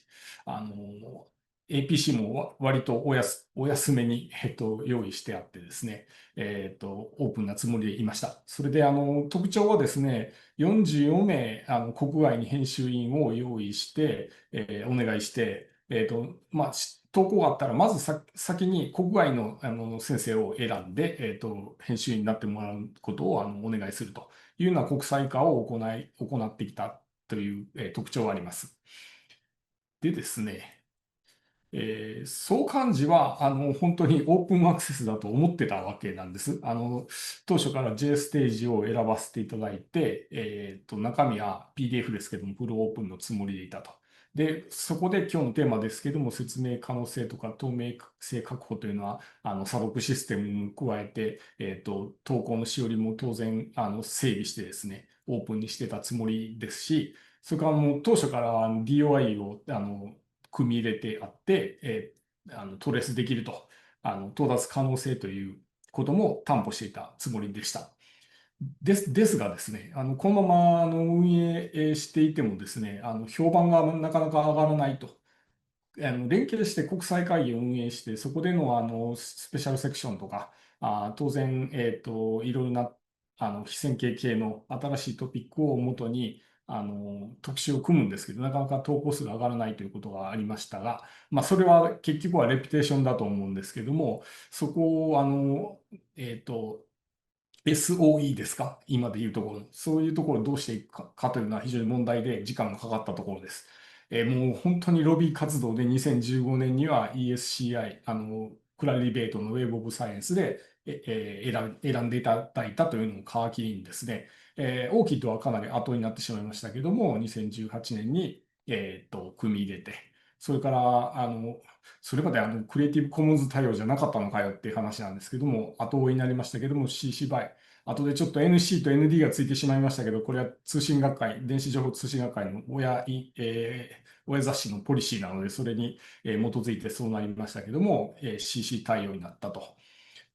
APC も割とお安めに、用意してあってですね、オープンなつもりでいました。それで特徴はですね、44名国外に編集員を用意して、お願いして、投稿があったら、まず先に国外の先生を選んで、編集員になってもらうことをお願いするというような国際化を行ってきたという、特徴があります。でですね、創刊時は本当にオープンアクセスだと思ってたわけなんです。当初から J ステージを選ばせていただいて、中身は PDF ですけども、フルオープンのつもりでいたと。で、そこで今日のテーマですけども、説明可能性とか透明性確保というのは、査読システムに加えて、投稿のしおりも当然、整備してですね、オープンにしてたつもりですし、それからもう当初から DOI を、組み入れてあって、トレースできると、到達可能性ということも担保していたつもりでした。ですがですね、このまま運営していてもですね、評判がなかなか上がらないと。連携して国際会議を運営して、そこでのスペシャルセクションとか、当然、いろいろな非線形系の新しいトピックをもとに、特集を組むんですけど、なかなか投稿数が上がらないということがありましたが、まあ、それは結局はレピュテーションだと思うんですけども、そこを、SOE ですか今で言うところの。そういうところをどうしていくかというのは非常に問題で時間がかかったところです。もう本当にロビー活動で2015年には ESCI、クラリベートのウェブオブサイエンスで選んでいただいたというのを皮切りにですね、オーキッドはかなり後になってしまいましたけども、2018年に、組み入れて、それから、それまでクリエイティブコモンズ対応じゃなかったのかよっていう話なんですけども、後追いになりましたけども、CC BY。後でちょっと NC と ND がついてしまいましたけど、これは通信学会、電子情報通信学会の親雑誌のポリシーなので、それに基づいてそうなりましたけども、CC 対応になったと。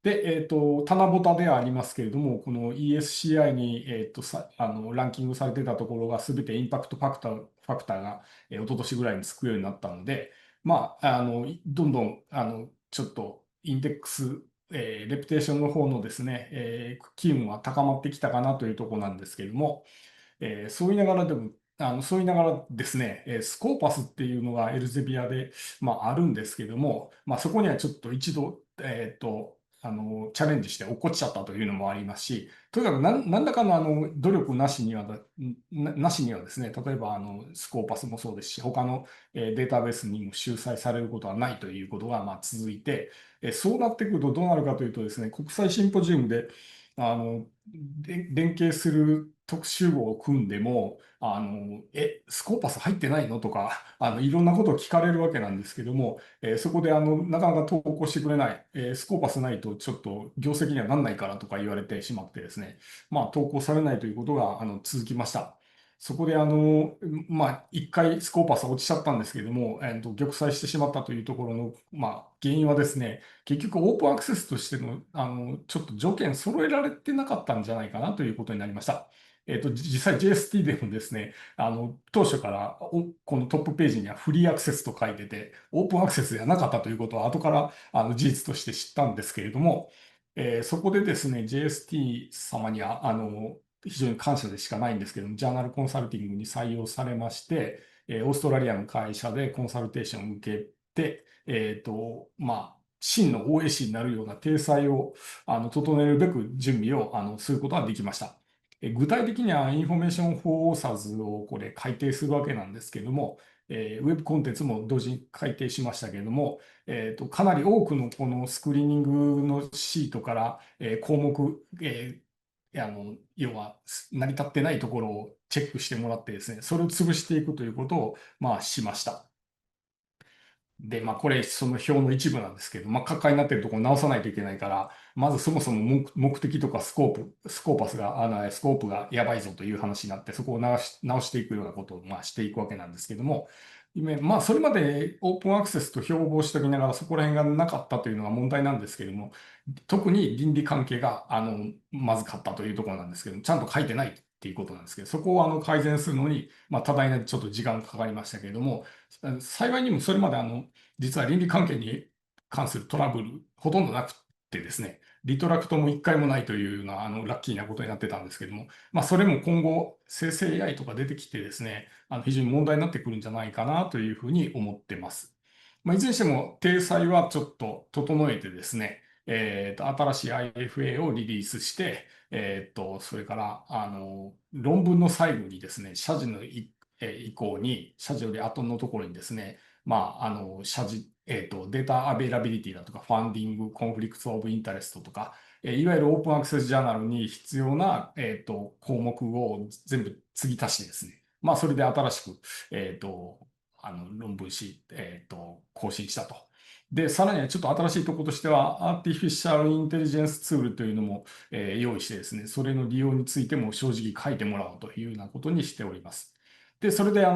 で、棚ぼたではありますけれども、この ESCI に、ランキングされてたところがすべてインパクトファクターが、一昨年ぐらいにつくようになったので、まあ、どんどん、ちょっとインデックス、レピュテーションの方のですね、機運は高まってきたかなというところなんですけれども、そう言いながらでも、そう言いながらですね、スコーパスっていうのがエルゼビアで、まあ、あるんですけども、まあ、そこにはちょっと一度、チャレンジして落っこっちゃったというのもありますし、とにかく何らかの努力なしにはですね、例えばスコーパスもそうですし、他のデータベースにも集載されることはないということがまあ続いて、そうなってくるとどうなるかというとですね、国際シンポジウムで連携する特集号を組んでも、スコーパス入ってないのとか、いろんなことを聞かれるわけなんですけども、そこでなかなか投稿してくれない、スコーパスないとちょっと業績にはなんないからとか言われてしまってですね、まあ、投稿されないということが続きました。そこでまあ、一回スコーパス落ちちゃったんですけども、玉砕してしまったというところの、まあ、原因はですね、結局オープンアクセスとしての、ちょっと条件揃えられてなかったんじゃないかなということになりました。実際 JST でもですね、当初からこのトップページにはフリーアクセスと書いてて、オープンアクセスではなかったということは後から事実として知ったんですけれども、そこでですね、JST 様には非常に感謝でしかないんですけども、ジャーナルコンサルティングに採用されまして、オーストラリアの会社でコンサルテーションを受けて、まあ、真の OAC になるような体裁を整えるべく準備をすることができました。具体的にはインフォメーションフォーオーサーズをこれ改定するわけなんですけれども、ウェブコンテンツも同時に改定しましたけれども、かなり多くのこのスクリーニングのシートから、項目、要は成り立ってないところをチェックしてもらってですね、それを潰していくということを、まあ、しました。で、まあ、これ、その表の一部なんですけど、まあ、書き換えになっているところを直さないといけないから、まずそもそも目的とかスコープがやばいぞという話になって、そこを直していくようなことを、まあ、していくわけなんですけども、まあ、それまでオープンアクセスと標榜しておきながら、そこら辺がなかったというのが問題なんですけれども、特に倫理関係が、まずかったというところなんですけども、ちゃんと書いてないっていうことなんですけど、そこを改善するのに、まあ、多大なちょっと時間がかかりましたけれども、幸いにもそれまで実は倫理関係に関するトラブルほとんどなくてですね、リトラクトも一回もないというようなラッキーなことになってたんですけども、まあ、それも今後生成 AI とか出てきてですね、非常に問題になってくるんじゃないかなというふうに思ってます。まあ、いずれにしても、体裁はちょっと整えてですね、新しい IFA をリリースして、それから、論文の最後にですね、謝辞の以降に、謝辞より後のところにですね、まあ、謝辞、データアベイラビリティだとか、ファンディング、コンフリクトオブインタレストとか、いわゆるオープンアクセスジャーナルに必要な、項目を全部継ぎ足してですね、まあ、それで新しく、論文誌、更新したと。で、さらにはちょっと新しいところとしては、アーティフィシャルインテリジェンスツールというのも、用意してですね、それの利用についても正直書いてもらおうというようなことにしております。で、それで改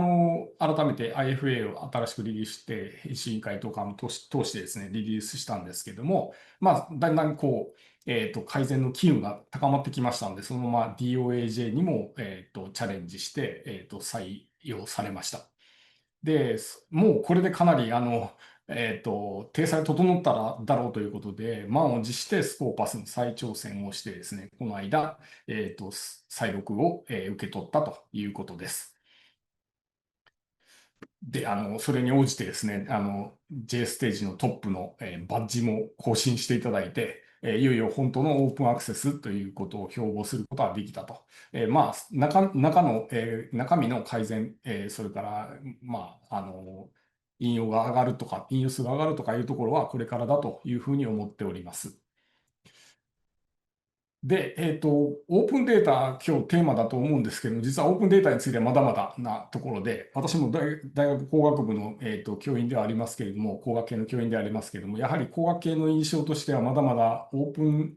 めて IFA を新しくリリースして、編集委員会とかも通してですね、リリースしたんですけども、だんだん改善の機運が高まってきましたので、そのまま DOAJ にも、チャレンジして、採用されました。で、もうこれでかなり、体裁整ったらだろうということで、満を持してスコーパスの再挑戦をしてですね、この間、再録を、受け取ったということです。で、それに応じてですね、J ステージのトップの、バッジも更新していただいて、いよいよ本当のオープンアクセスということを標榜することができたと。中身の改善、それから、引用が上がるとか、引用数が上がるとかいうところはこれからだというふうに思っております。で、オープンデータ、今日テーマだと思うんですけど、実はオープンデータについてはまだまだなところで、私も大学工学部の、教員ではありますけれども、工学系の教員でありますけれども、やはり工学系の印象としてはまだまだオープン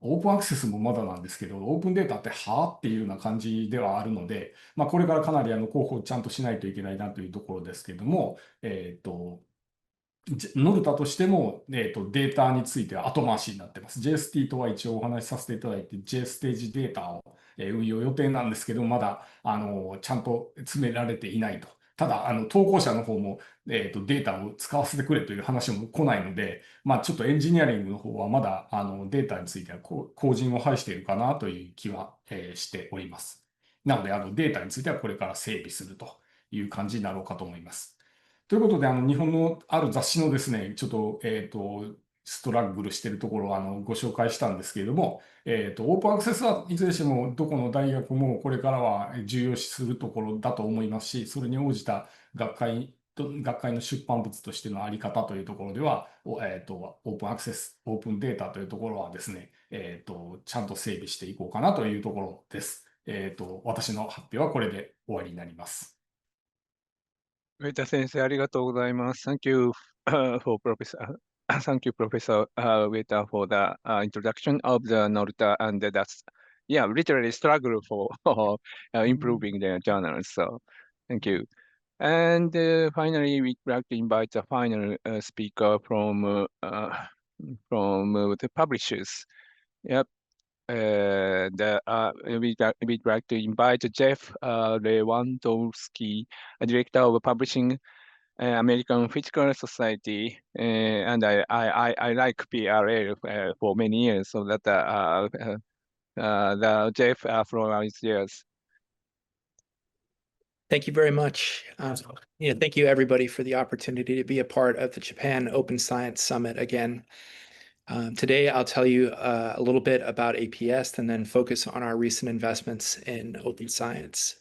アクセスもまだなんですけど、オープンデータってはっていうような感じではあるので、これからかなり広報をちゃんとしないといけないなというところですけれども、ノルタとしても、データについては後回しになっています。JST とは一応お話しさせていただいて、J ステージデータを運用予定なんですけど、まだちゃんと詰められていないと。ただ、投稿者の方も、データを使わせてくれという話も来ないので、ちょっとエンジニアリングの方はまだデータについては後塵を拝しているかなという気は、しております。なので、データについてはこれから整備するという感じになろうかと思います。ということで、日本のある雑誌のですね、ちょっと、ストラッグルしているところをご紹介したんですけれども、オープンアクセスはいずれにしてもどこの大学もこれからは重要視するところだと思いますし、それに応じた学会の出版物としてのあり方というところでは、オープンアクセス、オープンデータというところはですね、ちゃんと整備していこうかなというところです。私の発表はこれで終わりになります。上田先生、ありがとうございます。Thank you for Professor. Thank you, Professor Weta, for the introduction of the Norta, and that's literally struggle for improving their journals. So, thank you. And finally, we'd like to invite the final speaker from the publishers. Yep. We'd like to invite Jeff Lewandowski, Director of Publishing, American Physical Society, and I like PRL for many years, so that the Jeff floor is yours. Thank you very much. Thank you everybody for the opportunity to be a part of the Japan Open Science Summit again. Today, I'll tell you a little bit about APS and then focus on our recent investments in open science.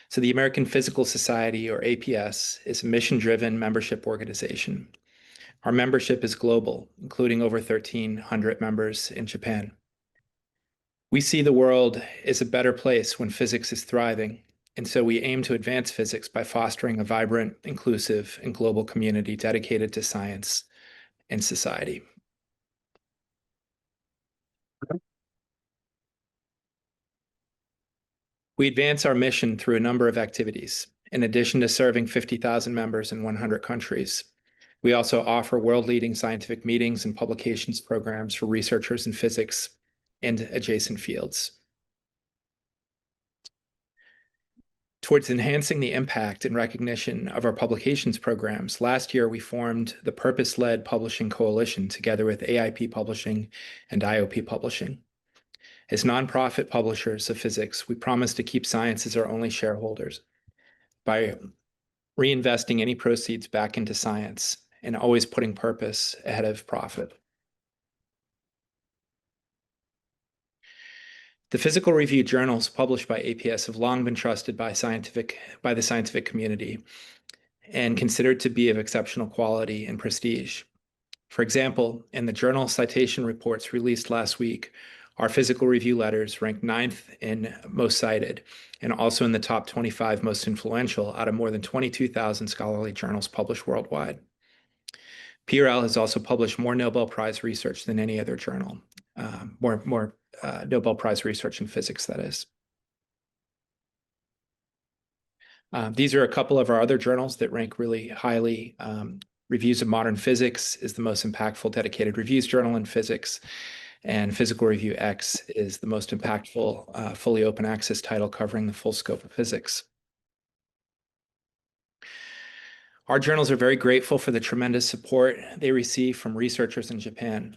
So the American Physical Society, or APS, is a mission-driven membership organization. Our membership is global, including over 1,300 members in Japan. We see the world as a better place when physics is thriving, and so we aim to advance physics by fostering a vibrant, inclusive, and global community dedicated to science and society. We advance our mission through a number of activities. In addition to serving 50,000 members in 100 countries, we also offer world-leading scientific meetings and publications programs for researchers in physics and adjacent fields. Towards enhancing the impact and recognition of our publications programs, last year we formed the Purpose-Led Publishing Coalition together with AIP Publishing and IOP Publishing. As nonprofit publishers of physics, we promise to keep science as our only shareholders by reinvesting any proceeds back into science and always putting purpose ahead of profit. The physical review journals published by APS have long been trusted by the scientific community and considered to be of exceptional quality and prestige. For example, in the journal citation reports released last week, Our physical review letters ranked 9th in most cited and also in the top 25 most influential out of more than 22,000 scholarly journals published worldwide. PRL has also published more Nobel Prize research than any other journal, more Nobel Prize research in physics, that is. These are a couple of our other journals that rank really highly. Reviews of Modern Physics is the most impactful dedicated reviews journal in physics, and Physical Review X is the most impactful fully open access title covering the full scope of physics. Our journals are very grateful for the tremendous support they receive from researchers in Japan.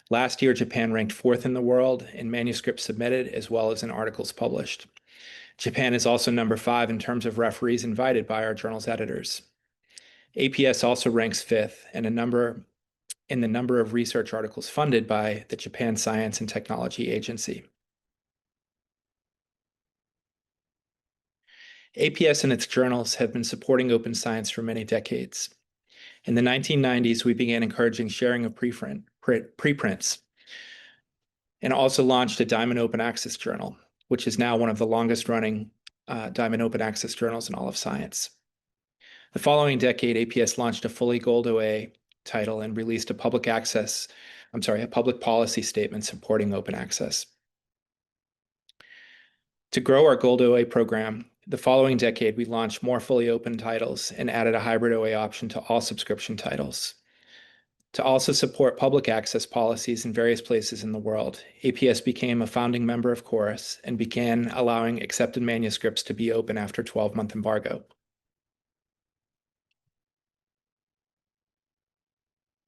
Last year, Japan ranked 4th in the world in manuscripts submitted as well as in articles published. Japan is also number 5 in terms of referees invited by our journal's editors. APS also ranks 5th in the number of research articles funded by the Japan Science and Technology Agency. APS and its journals have been supporting open science for many decades. In the 1990s, we began encouraging sharing of preprints and also launched a Diamond Open Access Journal, which is now one of the longest running Diamond Open Access journals in all of science. The following decade, APS launched a fully Gold OA title and released a public policy statement supporting open access. To grow our Gold OA program, the following decade, we launched more fully open titles and added a hybrid OA option to all subscription titles. To also support public access policies in various places in the world, APS became a founding member of Chorus and began allowing accepted manuscripts to be open after 12-month embargo.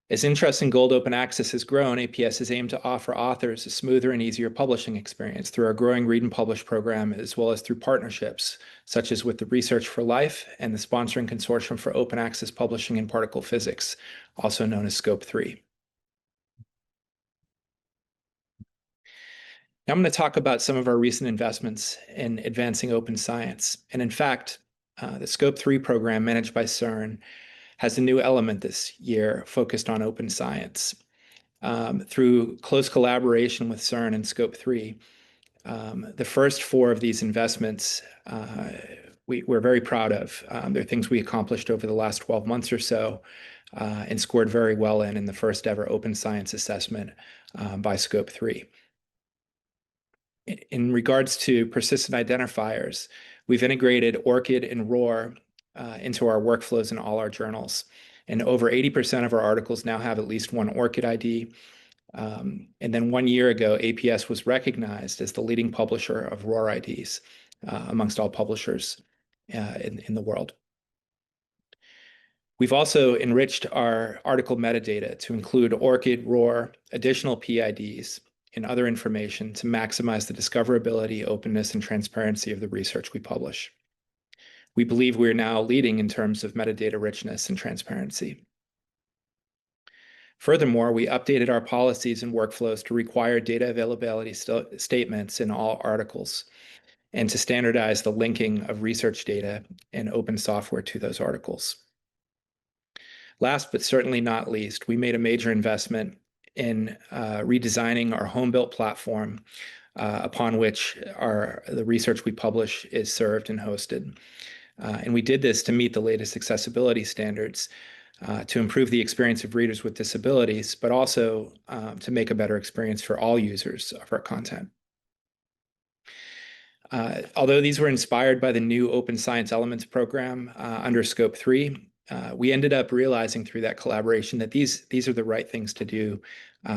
As interest in Gold Open Access has grown, APS has aimed to offer authors a smoother and easier publishing experience through our growing Read and Publish program, as well as through partnerships, such as with the Research for Life and the Sponsoring Consortium for Open Access Publishing in Particle Physics, also known as Scope 3. Now I'm going to talk about some of our recent investments in advancing open science. And in fact, the Scope 3 program managed by CERN has a new element this year focused on open science. Through close collaboration with CERN and Scope 3, the first 4 of these investments we're very proud of. They're things we accomplished over the last 12 months or so and scored very well in the first ever open science assessment by Scope 3. In regards to persistent identifiers, we've integrated ORCID and ROR into our workflows in all our journals. And over 80% of our articles now have at least one ORCID ID. And then 1 year ago, APS was recognized as the leading publisher of ROR IDs amongst all publishers in the world. We've also enriched our article metadata to include ORCID, ROR, additional PIDs, and other information to maximize the discoverability, openness, and transparency of the research we publish. We believe we're now leading in terms of metadata richness and transparency. Furthermore, we updated our policies and workflows to require data availability statements in all articles and to standardize the linking of research data and open software to those articles. Last but certainly not least, we made a major investment in redesigning our home-built platform upon which the research we publish is served and hosted. And we did this to meet the latest accessibility standards, to improve the experience of readers with disabilities, but also to make a better experience for all users of our content. Although these were inspired by the new Open Science Elements program under Scope 3, we ended up realizing through that collaboration that these are the right things to do.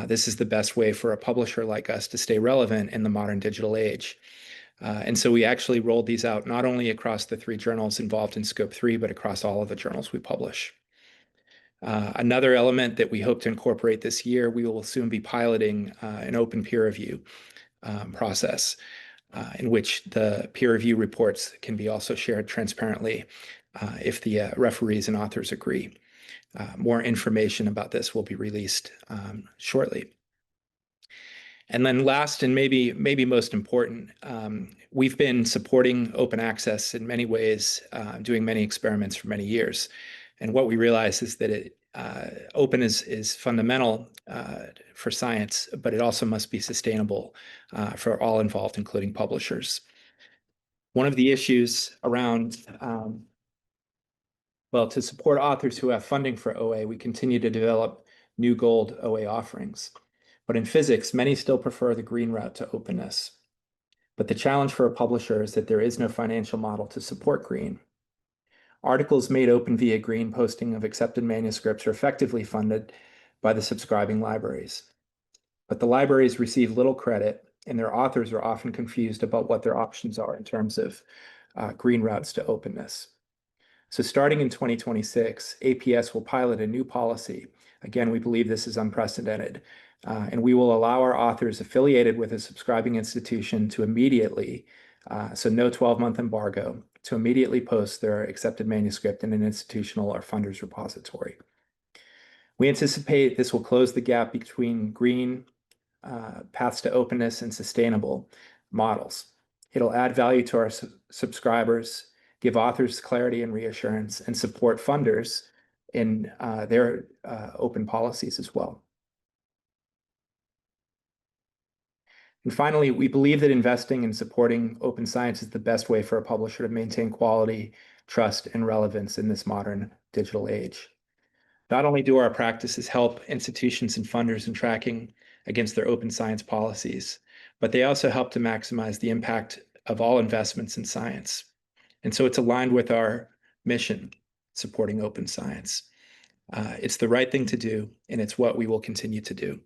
This is the best way for a publisher like us to stay relevant in the modern digital age. And so we actually rolled these out not only across the 3 journals involved in Scope 3, but across all of the journals we publish. Another element that we hope to incorporate this year, we will soon be piloting an open peer review process in which the peer review reports can be also shared transparently if the referees and authors agree. More information about this will be released shortly. And then last and maybe most important, we've been supporting open access in many ways, doing many experiments for many years. And what we realize is that open is fundamental for science, but it also must be sustainable for all involved, including publishers. One of the issues around, well, to support authors who have funding for OA, we continue to develop new gold OA offerings. But in physics, many still prefer the green route to openness. But the challenge for a publisher is that there is no financial model to support green. Articles made open via green posting of accepted manuscripts are effectively funded by the subscribing libraries. But the libraries receive little credit, and their authors are often confused about what their options are in terms of green routes to openness. So starting in 2026, APS will pilot a new policy. Again, we believe this is unprecedented, and we will allow our authors affiliated with a subscribing institution to immediately, so no 12-month embargo, to immediately post their accepted manuscript in an institutional or funder's repository. We anticipate this will close the gap between green paths to openness and sustainable models. It'll add value to our subscribers, give authors clarity and reassurance, and support funders in their open policies as well. And finally, we believe that investing and supporting open science is the best way for a publisher to maintain quality, trust, and relevance in this modern digital age. Not only do our practices help institutions and funders in tracking against their open science policies, but they also help to maximize the impact of all investments in science. And so it's aligned with our mission, supporting open science. It's the right thing to do, and it's what we will continue to do.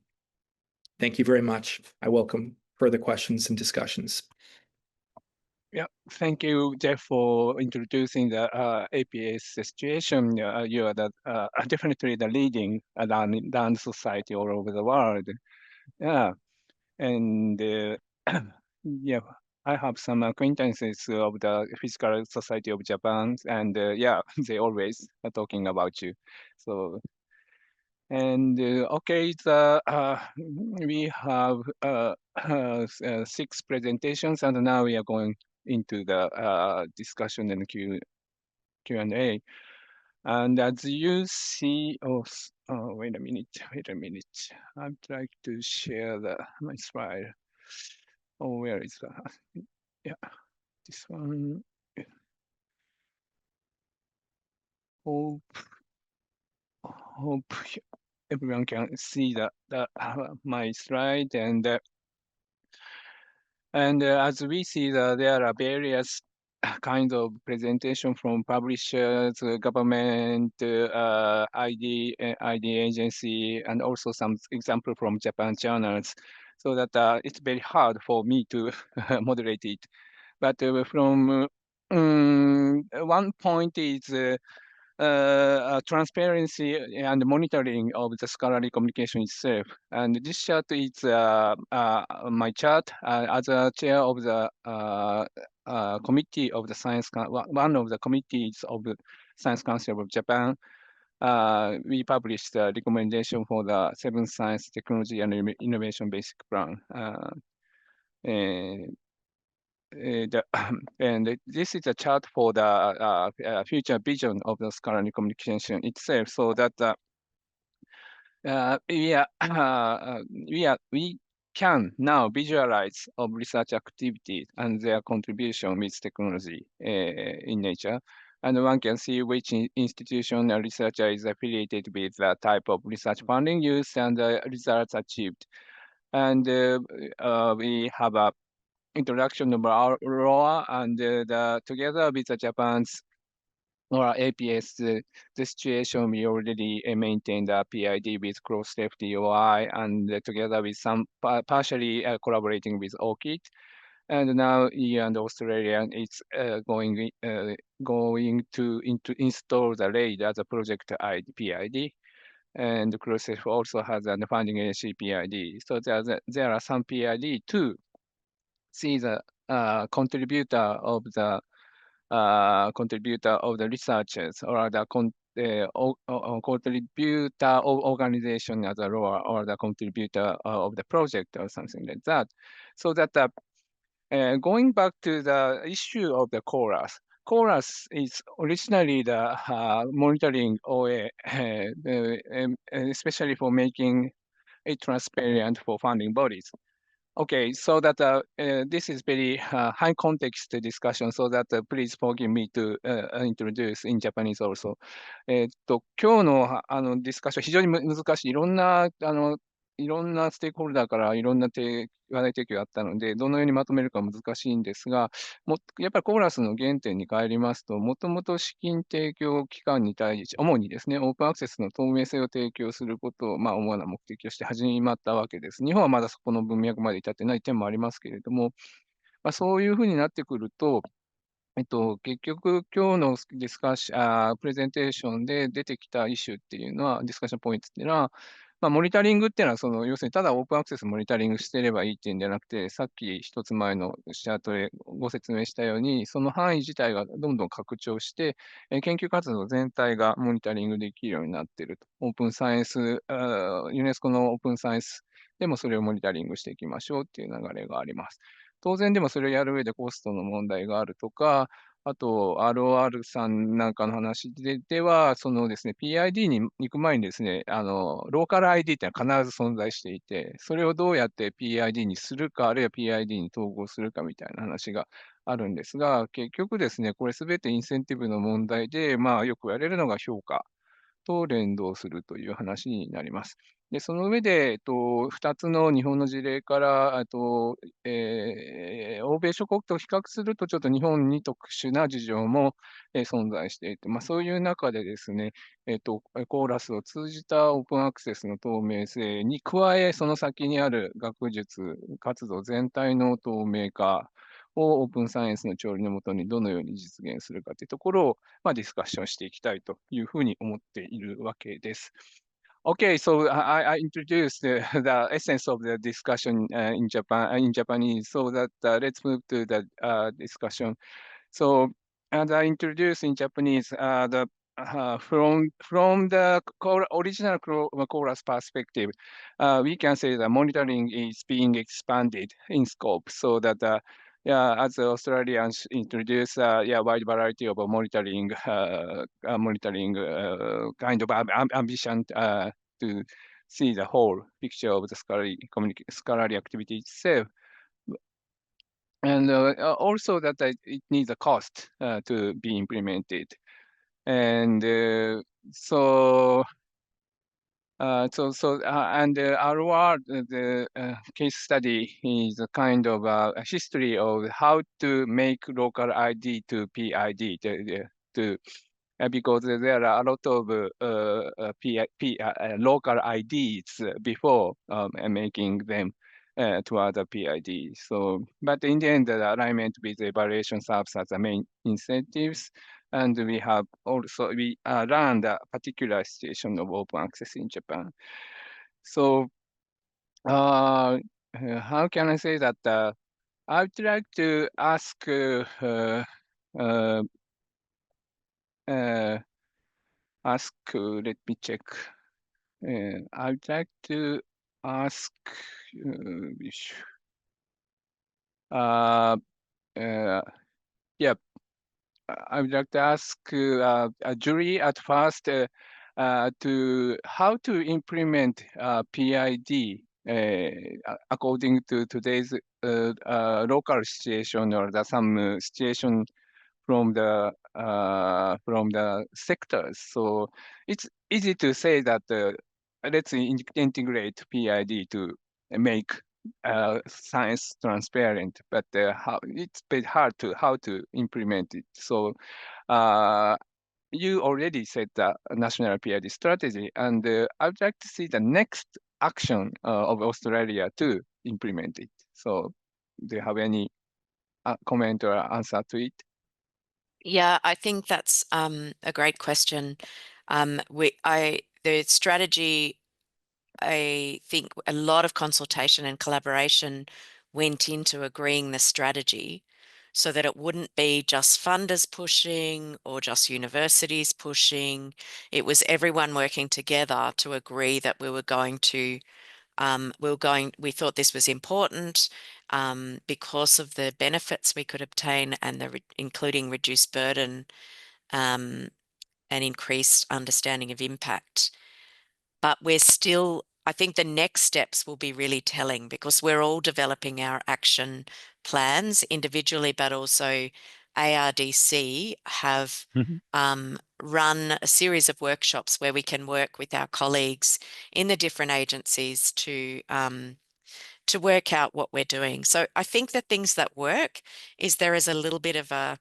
Thank you very much. I welcome further questions and discussions. Yeah, thank you, Jeff, for introducing the APS situation. You are definitely the leading learned society all over the world. Yeah, and yeah, I have some acquaintances of the Physical Society of Japan, and yeah, they always are talking about you. So, and okay, we have 6 presentations, and now we are going into the discussion and Q&A. And as you see, wait a minute. I'd like to share my slide. Oh, where is that? Yeah, this one. Hope everyone can see my slide, and as we see, there are various kinds of presentation from publishers, government, ID agency, and also some example from Japan journals. So that it's very hard for me to moderate it. But from one point is transparency and monitoring of the scholarly communication itself. And this chart is my chart as a chair of the committee of the science, one of the committees of the Science Council of Japan. We published a recommendation for the 7th Science, Technology, and Innovation Basic Plan. And this is a chart for the future vision of the scholarly communication itself, so that we can now visualize of research activities and their contribution with technology in nature. And one can see which institution a researcher is affiliated with, the type of research funding used, and the results achieved. And we have a introduction of our ROA, and together with the Japan's or APS, the situation we already maintained a PID with cross-step DOI, and together with some partially collaborating with ORCID. And now EU and Australia is going to install the RAID as a project PID. And cross-step also has a funding AC PID. So there are some PID too. See the contributor of the researchers, or the contributor of organization as a role, or the contributor of the project, or something like that. So that going back to the issue of the chorus CORUS is originally the monitoring OA, especially for making it transparent for funding bodies. Okay, so that this is very high context discussion, so that please forgive me to introduce in Japanese also. 今日のディスカッション非常に難しい。いろんなステークホルダーからいろんな話題提供があったので、どのようにまとめるか難しいんですが、やっぱりコーラスの原点に帰りますと、もともと資金提供機関に対し、主にですね、オープンアクセスの透明性を提供することを、主な目的として始まったわけです。日本はまだそこの文脈まで至ってない点もありますけれども、そういうふうになってくると、結局、今日のディスカッション、プレゼンテーションで出てきたイシュっていうのは、ディスカッションポイントっていうのは、モニタリングっていうのは、要するにただオープンアクセスモニタリングしてればいいっていうんじゃなくて、さっき一つ前のチャートでご説明したように、その範囲自体がどんどん拡張して、研究活動全体がモニタリングできるようになっていると。オープンサイエンス、ユネスコのオープンサイエンスでもそれをモニタリングしていきましょうっていう流れがあります。当然でもそれをやる上でコストの問題があるとか、あと、ROR さんなんかの話では、そのですね、PID に行く前にですね、ローカル ID っていうのは必ず存在していて、それをどうやって PID にするか、あるいは PID に統合するかみたいな話があるんですが、結局ですね、これすべてインセンティブの問題で、よく言われるのが評価と連動するという話になります。で、その上で、2つの日本の事例から、欧米諸国と比較すると、ちょっと日本に特殊な事情も、存在していて、そういう中でですね、コーラスを通じたオープンアクセスの透明性に加え、その先にある学術活動全体の透明化をオープンサイエンスの調理のもとにどのように実現するかというところを、ディスカッションしていきたいというふうに思っているわけです。Okay, so I introduced the essence of the discussion in Japanese, so that let's move to the discussion. So, as I introduced in Japanese, from the original chorus perspective, we can say that monitoring is being expanded in scope, so that as the Australians introduce wide variety of monitoring kind of ambition to see the whole picture of the scholarly activity itself. And also that it needs a cost to be implemented. And and ROR, the case study is a kind of a history of how to make local ID to PID because there are a lot of local IDs before making them to other PIDs. So, but in the end, the alignment with evaluation serves as the main incentives. And we have also, we learned a particular situation of open access in Japan. So, how can I say that? I would like to ask, let me check. I would like to ask, I would like to ask a jury at first to how to implement PID according to today's local situation or some situation from the sectors. So it's easy to say that let's integrate PID to make science transparent, but it's very hard to how to implement it. So you already said the national PID strategy, and I would like to see the next action of Australia to implement it. So do you have any comment or answer to it? Yeah, I think that's a great question. The strategy, I think a lot of consultation and collaboration went into agreeing the strategy so that it wouldn't be just funders pushing or just universities pushing. It was everyone working together to agree that we were going to we thought this was important, because of the benefits we could obtain and including reduced burden and increased understanding of impact. But we're still, I think the next steps will be really telling because we're all developing our action plans individually, but also ARDC have run a series of workshops where we can work with our colleagues in the different agencies to work out what we're doing. So I think the things that work is there is a little bit of a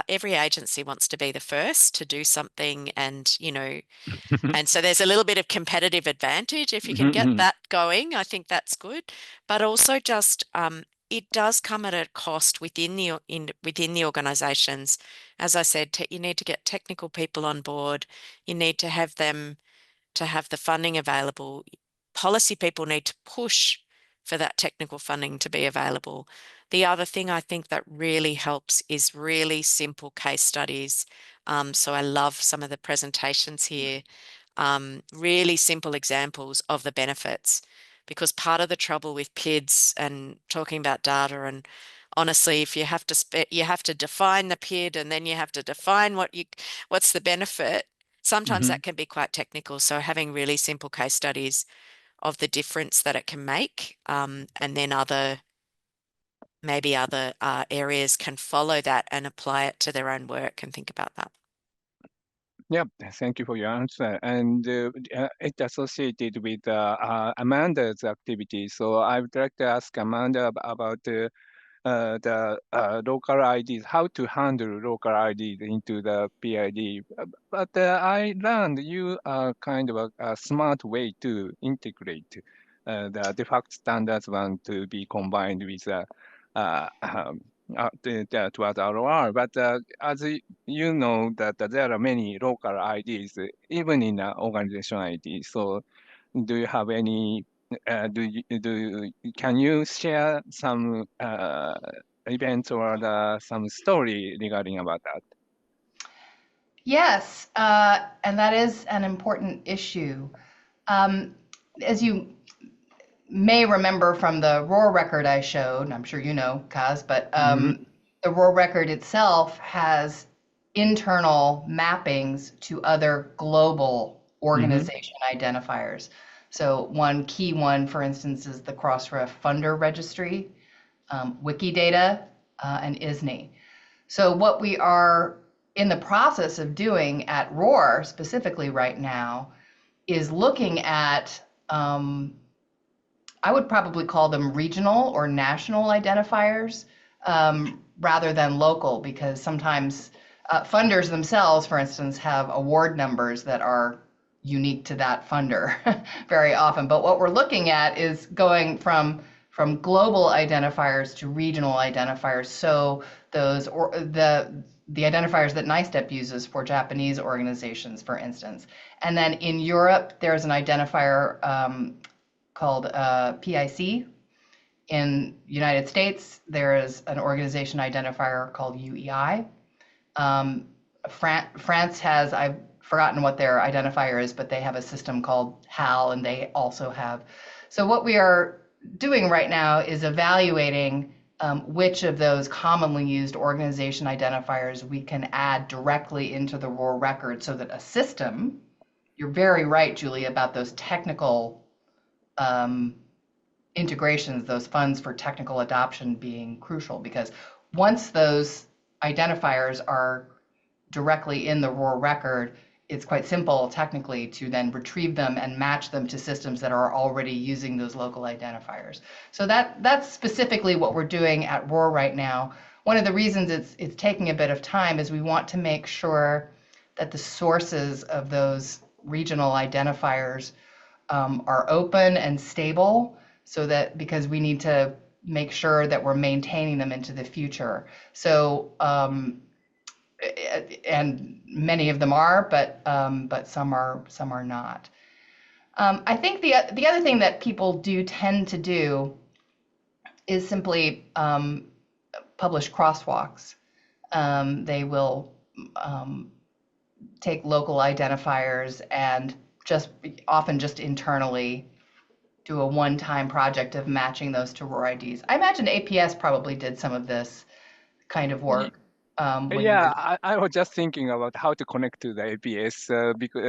every agency wants to be the first to do something, and and so there's a little bit of competitive advantage if you can get that going. I think that's good, but also just it does come at a cost within the organizations. As I said, you need to get technical people on board. You need to have them to have the funding available. Policy people need to push for that technical funding to be available. The other thing I think that really helps is really simple case studies. So I love some of the presentations here, really simple examples of the benefits, because part of the trouble with PIDs and talking about data, and honestly, if you have to define the PID and then you have to define what's the benefit, sometimes that can be quite technical. So having really simple case studies of the difference that it can make, and then maybe other areas can follow that and apply it to their own work and think about that. Yeah, thank you for your answer. And it's associated with Amanda's activity. So I would like to ask Amanda about the local IDs, how to handle local IDs into the PID. But I learned you are kind of a smart way to integrate the de facto standards one to be combined with towards ROR. But as you know that there are many local IDs, even in organization ID. So do you have any can you share some events or some story regarding about that? Yes, and that is an important issue. As you may remember from the ROR record I showed, I'm sure you know, Kaz, but the ROR record itself has internal mappings to other global organization identifiers. So one key one, for instance, is the Crossref Funder Registry, Wikidata, and ISNI. So what we are in the process of doing at ROR specifically right now is looking at, I would probably call them regional or national identifiers rather than local, because sometimes funders themselves, for instance, have award numbers that are unique to that funder very often. But what we're looking at is going from global identifiers to regional identifiers. So those the identifiers that NISTEP uses for Japanese organizations, for instance. And then in Europe, there's an identifier called PIC. In United States, there is an organization identifier called UEI. France has, I've forgotten what their identifier is, but they have a system called HAL, and they also have. So what we are doing right now is evaluating which of those commonly used organization identifiers we can add directly into the ROR record so that a system, you're very right, Julie, about those technical integrations, those funds for technical adoption being crucial, because once those identifiers are directly in the ROR record, it's quite simple technically to then retrieve them and match them to systems that are already using those local identifiers. So that's specifically what we're doing at ROR right now. One of the reasons it's taking a bit of time is we want to make sure that the sources of those regional identifiers are open and stable, so that, because we need to make sure that we're maintaining them into the future. So and many of them are, but some are not. I think the other thing that people do tend to do is simply publish crosswalks. They will take local identifiers and often just internally do a one-time project of matching those to ROR IDs. I imagine APS probably did some of this kind of work. When you Yeah, I was just thinking about how to connect to the APS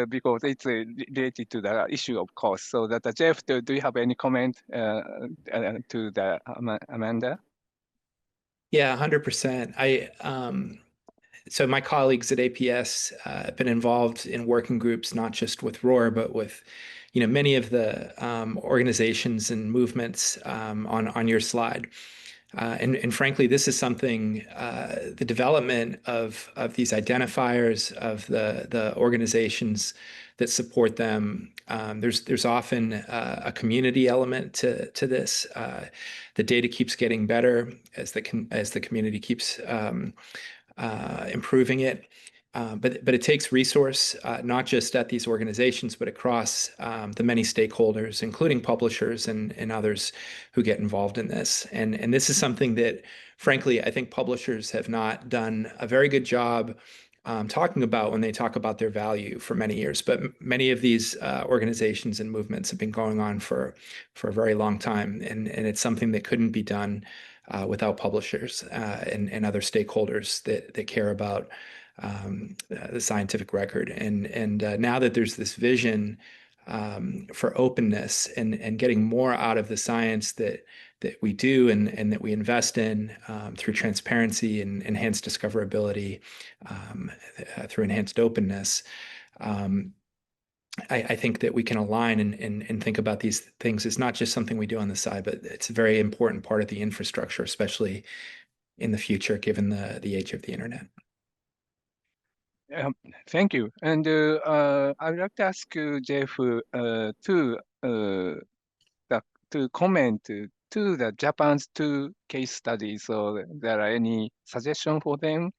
because it's related to the issue of cost. So that Jeff, do you have any comment to the Amanda? Yeah, 100%. So my colleagues at APS have been involved in working groups, not just with ROR, but with, many of the organizations and movements on your slide. And frankly, this is something, the development of these identifiers, of the organizations that support them. There's often a community element to this. The data keeps getting better as the community keeps improving it. But it takes resource, not just at these organizations, but across the many stakeholders, including publishers and others who get involved in this. And this is something that, frankly, I think publishers have not done a very good job talking about when they talk about their value for many years. But many of these organizations and movements have been going on for a very long time. And it's something that couldn't be done without publishers and other stakeholders that care about the scientific record. And now that there's this vision for openness and getting more out of the science that we do and that we invest in through transparency and enhanced discoverability, through enhanced openness, I think that we can align and think about these things as not just something we do on the side, but it's a very important part of the infrastructure, especially in the future, given the age of the internet. Thank you. And I would like to ask Jeff to comment to the Japan's two case studies. So there are any suggestion for them,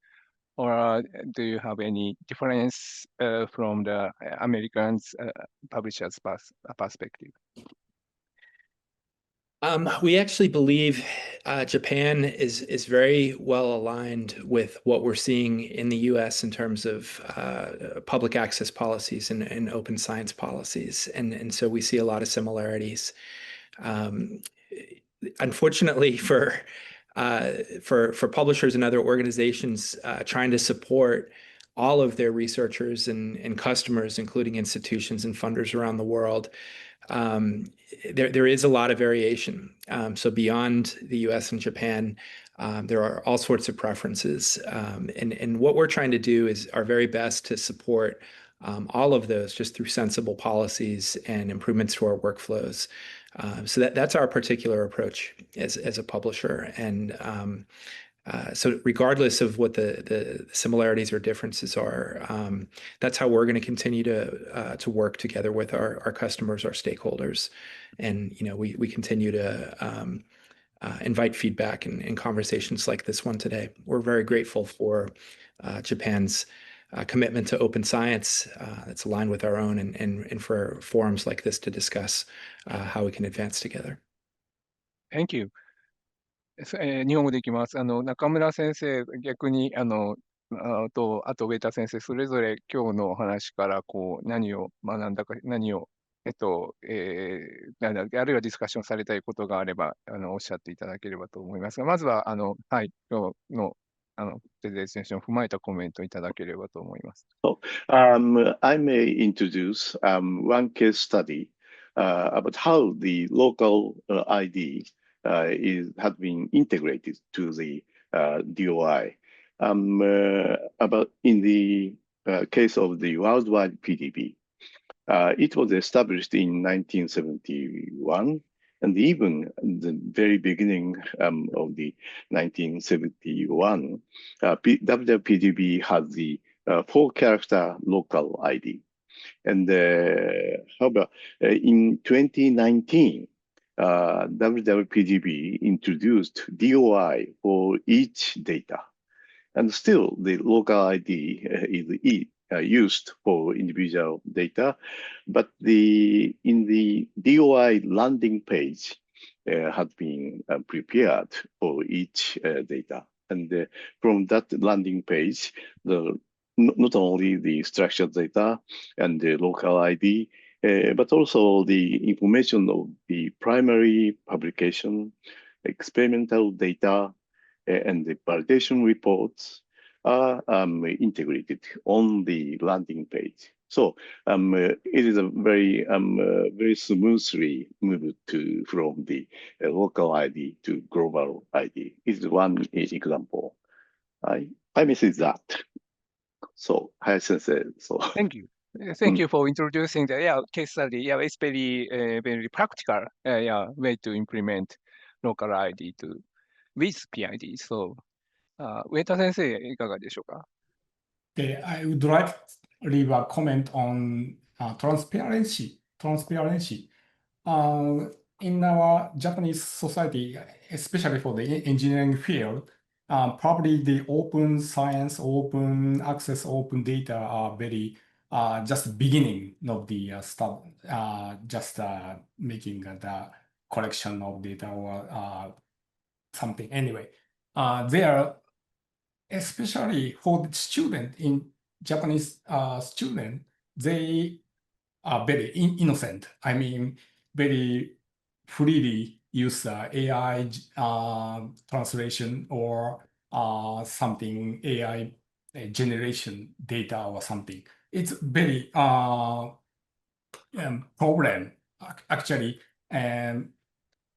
or do you have any difference from the Americans publishers' perspective? We actually believe Japan is very well aligned with what we're seeing in the US in terms of public access policies and open science policies. And so we see a lot of similarities. Unfortunately for publishers and other organizations trying to support all of their researchers and customers, including institutions and funders around the world, there is a lot of variation. So beyond the US and Japan, there are all sorts of preferences. And what we're trying to do is our very best to support all of those just through sensible policies and improvements to our workflows. So that's our particular approach as a publisher. And so regardless of what the similarities or differences are, that's how we're going to continue to work together with our customers, our stakeholders. And, we continue to invite feedback and conversations like this one today. We're very grateful for Japan's commitment to open science that's aligned with our own and for forums like this to discuss how we can advance together. Thank you. 日本語でいきます。中村先生、逆に、あと上田先生、それぞれ今日のお話から何を学んだか、何を、あるいはディスカッションされたいことがあれば、おっしゃっていただければと思いますが、まずは、はい、今日のプレゼンテーションを踏まえたコメントいただければと思います。I may introduce one case study about how the local ID has been integrated to the DOI. About in the case of the worldwide PDB, it was established in 1971, and even the very beginning of the 1971, WWPDB had the 4-character local ID. And however, in 2019, WWPDB introduced DOI for each data. And still, the local ID is used for individual data, but in the DOI landing page has been prepared for each data. And from that landing page, not only the structured data and the local ID, but also the information of the primary publication, experimental data, and the validation reports are integrated on the landing page. So it is a very very smoothly moved from the local ID to global ID. Is one example. I message that. So Hayashi Sensei. So Thank you. Thank you for introducing the case study. Yeah, it's very practical way to implement local ID with PID. So, 上田先生いかがでしょうか？ I would like to leave a comment on transparency. In our Japanese society, especially for the engineering field, probably the open science, open access, open data are very just beginning of the stuff, just making the collection of data or something. Anyway, they are especially for the student in Japanese student, they are very innocent. I mean, very freely use AI translation or something AI generation data or something. It's very problem actually, and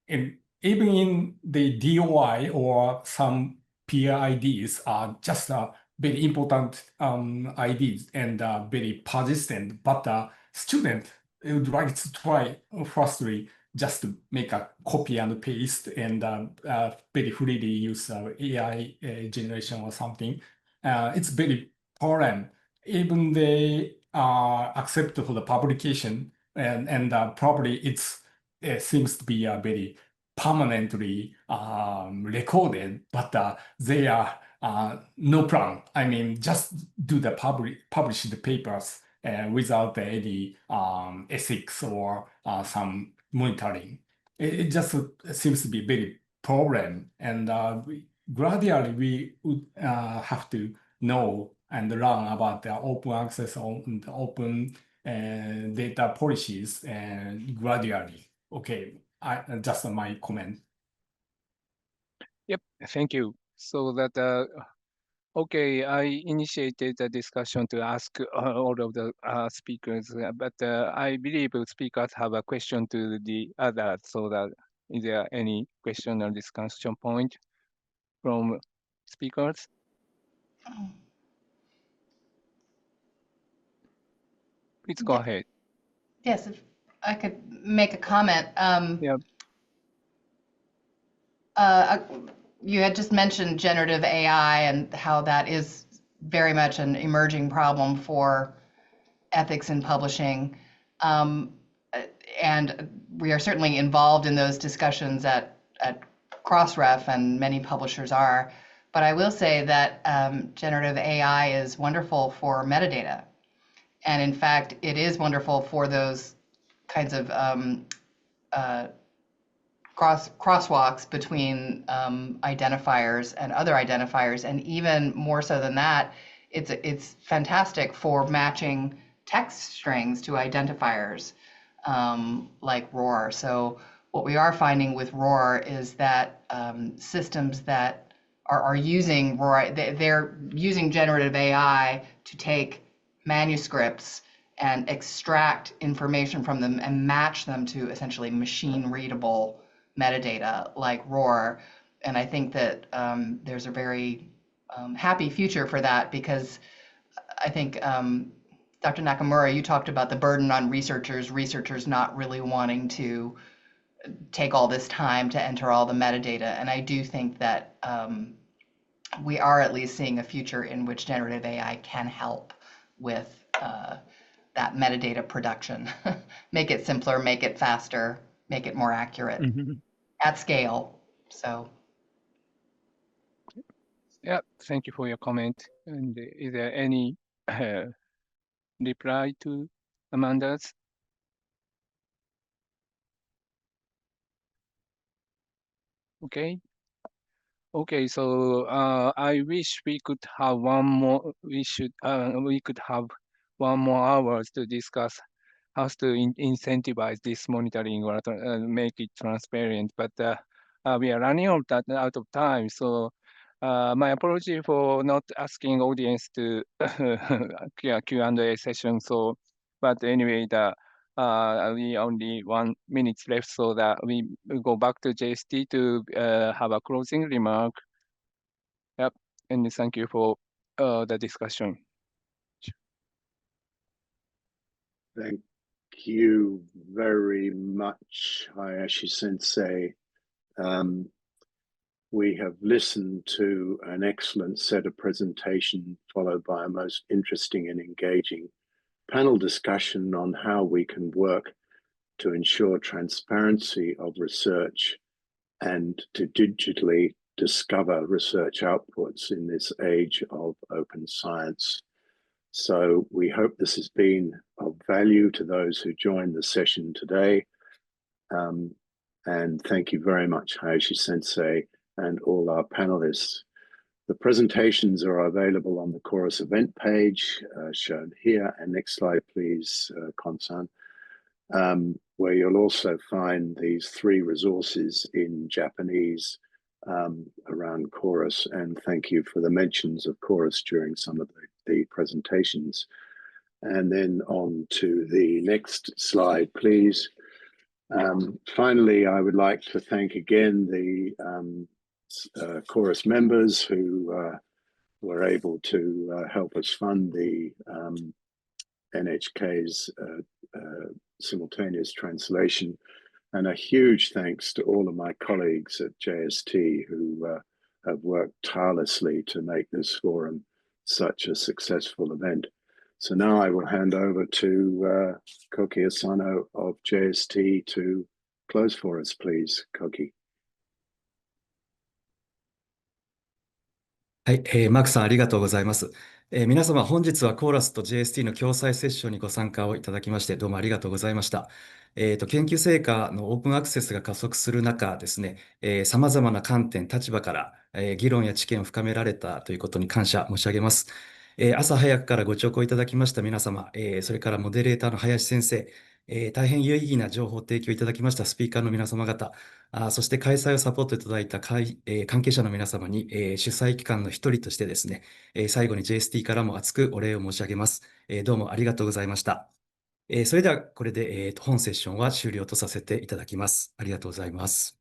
even in the DOI or some PIDs are just very important IDs and very persistent, but student would like to try firstly just to make a copy and paste and very freely use AI generation or something. It's very foreign. Even they accept for the publication and probably it seems to be a very permanently recorded, but they are no plan. I mean, just do the publish the papers without any ethics or some monitoring. It just seems to be very problem, and gradually we would have to know and learn about the open access and open data policies and gradually. Okay, just my comment. Yep, thank you. So that, okay, I initiated the discussion to ask all of the speakers, but I believe speakers have a question to the others. So that is there any question or discussion point from speakers? Please go ahead. Yes, if I could make a comment. Yeah. You had just mentioned generative AI and how that is very much an emerging problem for ethics in publishing. And we are certainly involved in those discussions at Crossref, and many publishers are. But I will say that generative AI is wonderful for metadata. And in fact, it is wonderful for those kinds of crosswalks between identifiers and other identifiers, and even more so than that, it's fantastic for matching text strings to identifiers like ROAR. So what we are finding with ROAR is that systems that are using ROAR, they're using generative AI to take manuscripts and extract information from them and match them to essentially machine readable metadata like ROAR. And I think that there's a very happy future for that, because I think Dr. Nakamura, you talked about the burden on researchers not really wanting to take all this time to enter all the metadata. And I do think that we are at least seeing a future in which generative AI can help with that metadata production. Make it simpler, make it faster, make it more accurate at scale. So. Yeah, thank you for your comment. And is there any reply to Amanda's? Okay. Okay, so I wish we could have one more. We could have 1 more hours to discuss has to incentivize this monitoring or make it transparent. But we are running out of time. So my apology for not asking audience to Q&A session. So, but anyway, we only 1 minute left, so that we go back to JST to have a closing remark. Yep, and thank you for the discussion. Thank you very much, Hayashi-sensei. We have listened to an excellent set of presentation followed by a most interesting and engaging panel discussion on how we can work to ensure transparency of research and to digitally discover research outputs in this age of open science. So we hope this has been of value to those who joined the session today. And thank you very much, Hayashi-sensei, and all our panelists. The presentations are available on the Chorus event page shown here. And next slide, please, Kon-san, where you'll also find these 3 resources in Japanese around Chorus. And thank you for the mentions of Chorus during some of the presentations. And then on to the next slide, please. Finally, I would like to thank again the Chorus members who were able to help us fund the NHK's simultaneous translation. And a huge thanks to all of my colleagues at JST who have worked tirelessly to make this forum such a successful event. So now I will hand over to Koki Asano of JST to close for us, please, Koki. はい、マークさんありがとうございます。皆様、本日はコーラスと JST の共催セッションにご参加をいただきまして、どうもありがとうございました。研究成果のオープンアクセスが加速する中ですね、様々な観点、立場から、議論や知見を深められたということに感謝申し上げます。朝早くからご聴講いただきました皆様、それからモデレーターの林先生、大変有意義な情報提供いただきましたスピーカーの皆様方、そして開催をサポートいただいた関係者の皆様に、主催機関の一人としてですね、最後に JST からも厚くお礼を申し上げます。どうもありがとうございました。それではこれで、本セッションは終了とさせていただきます。ありがとうございます。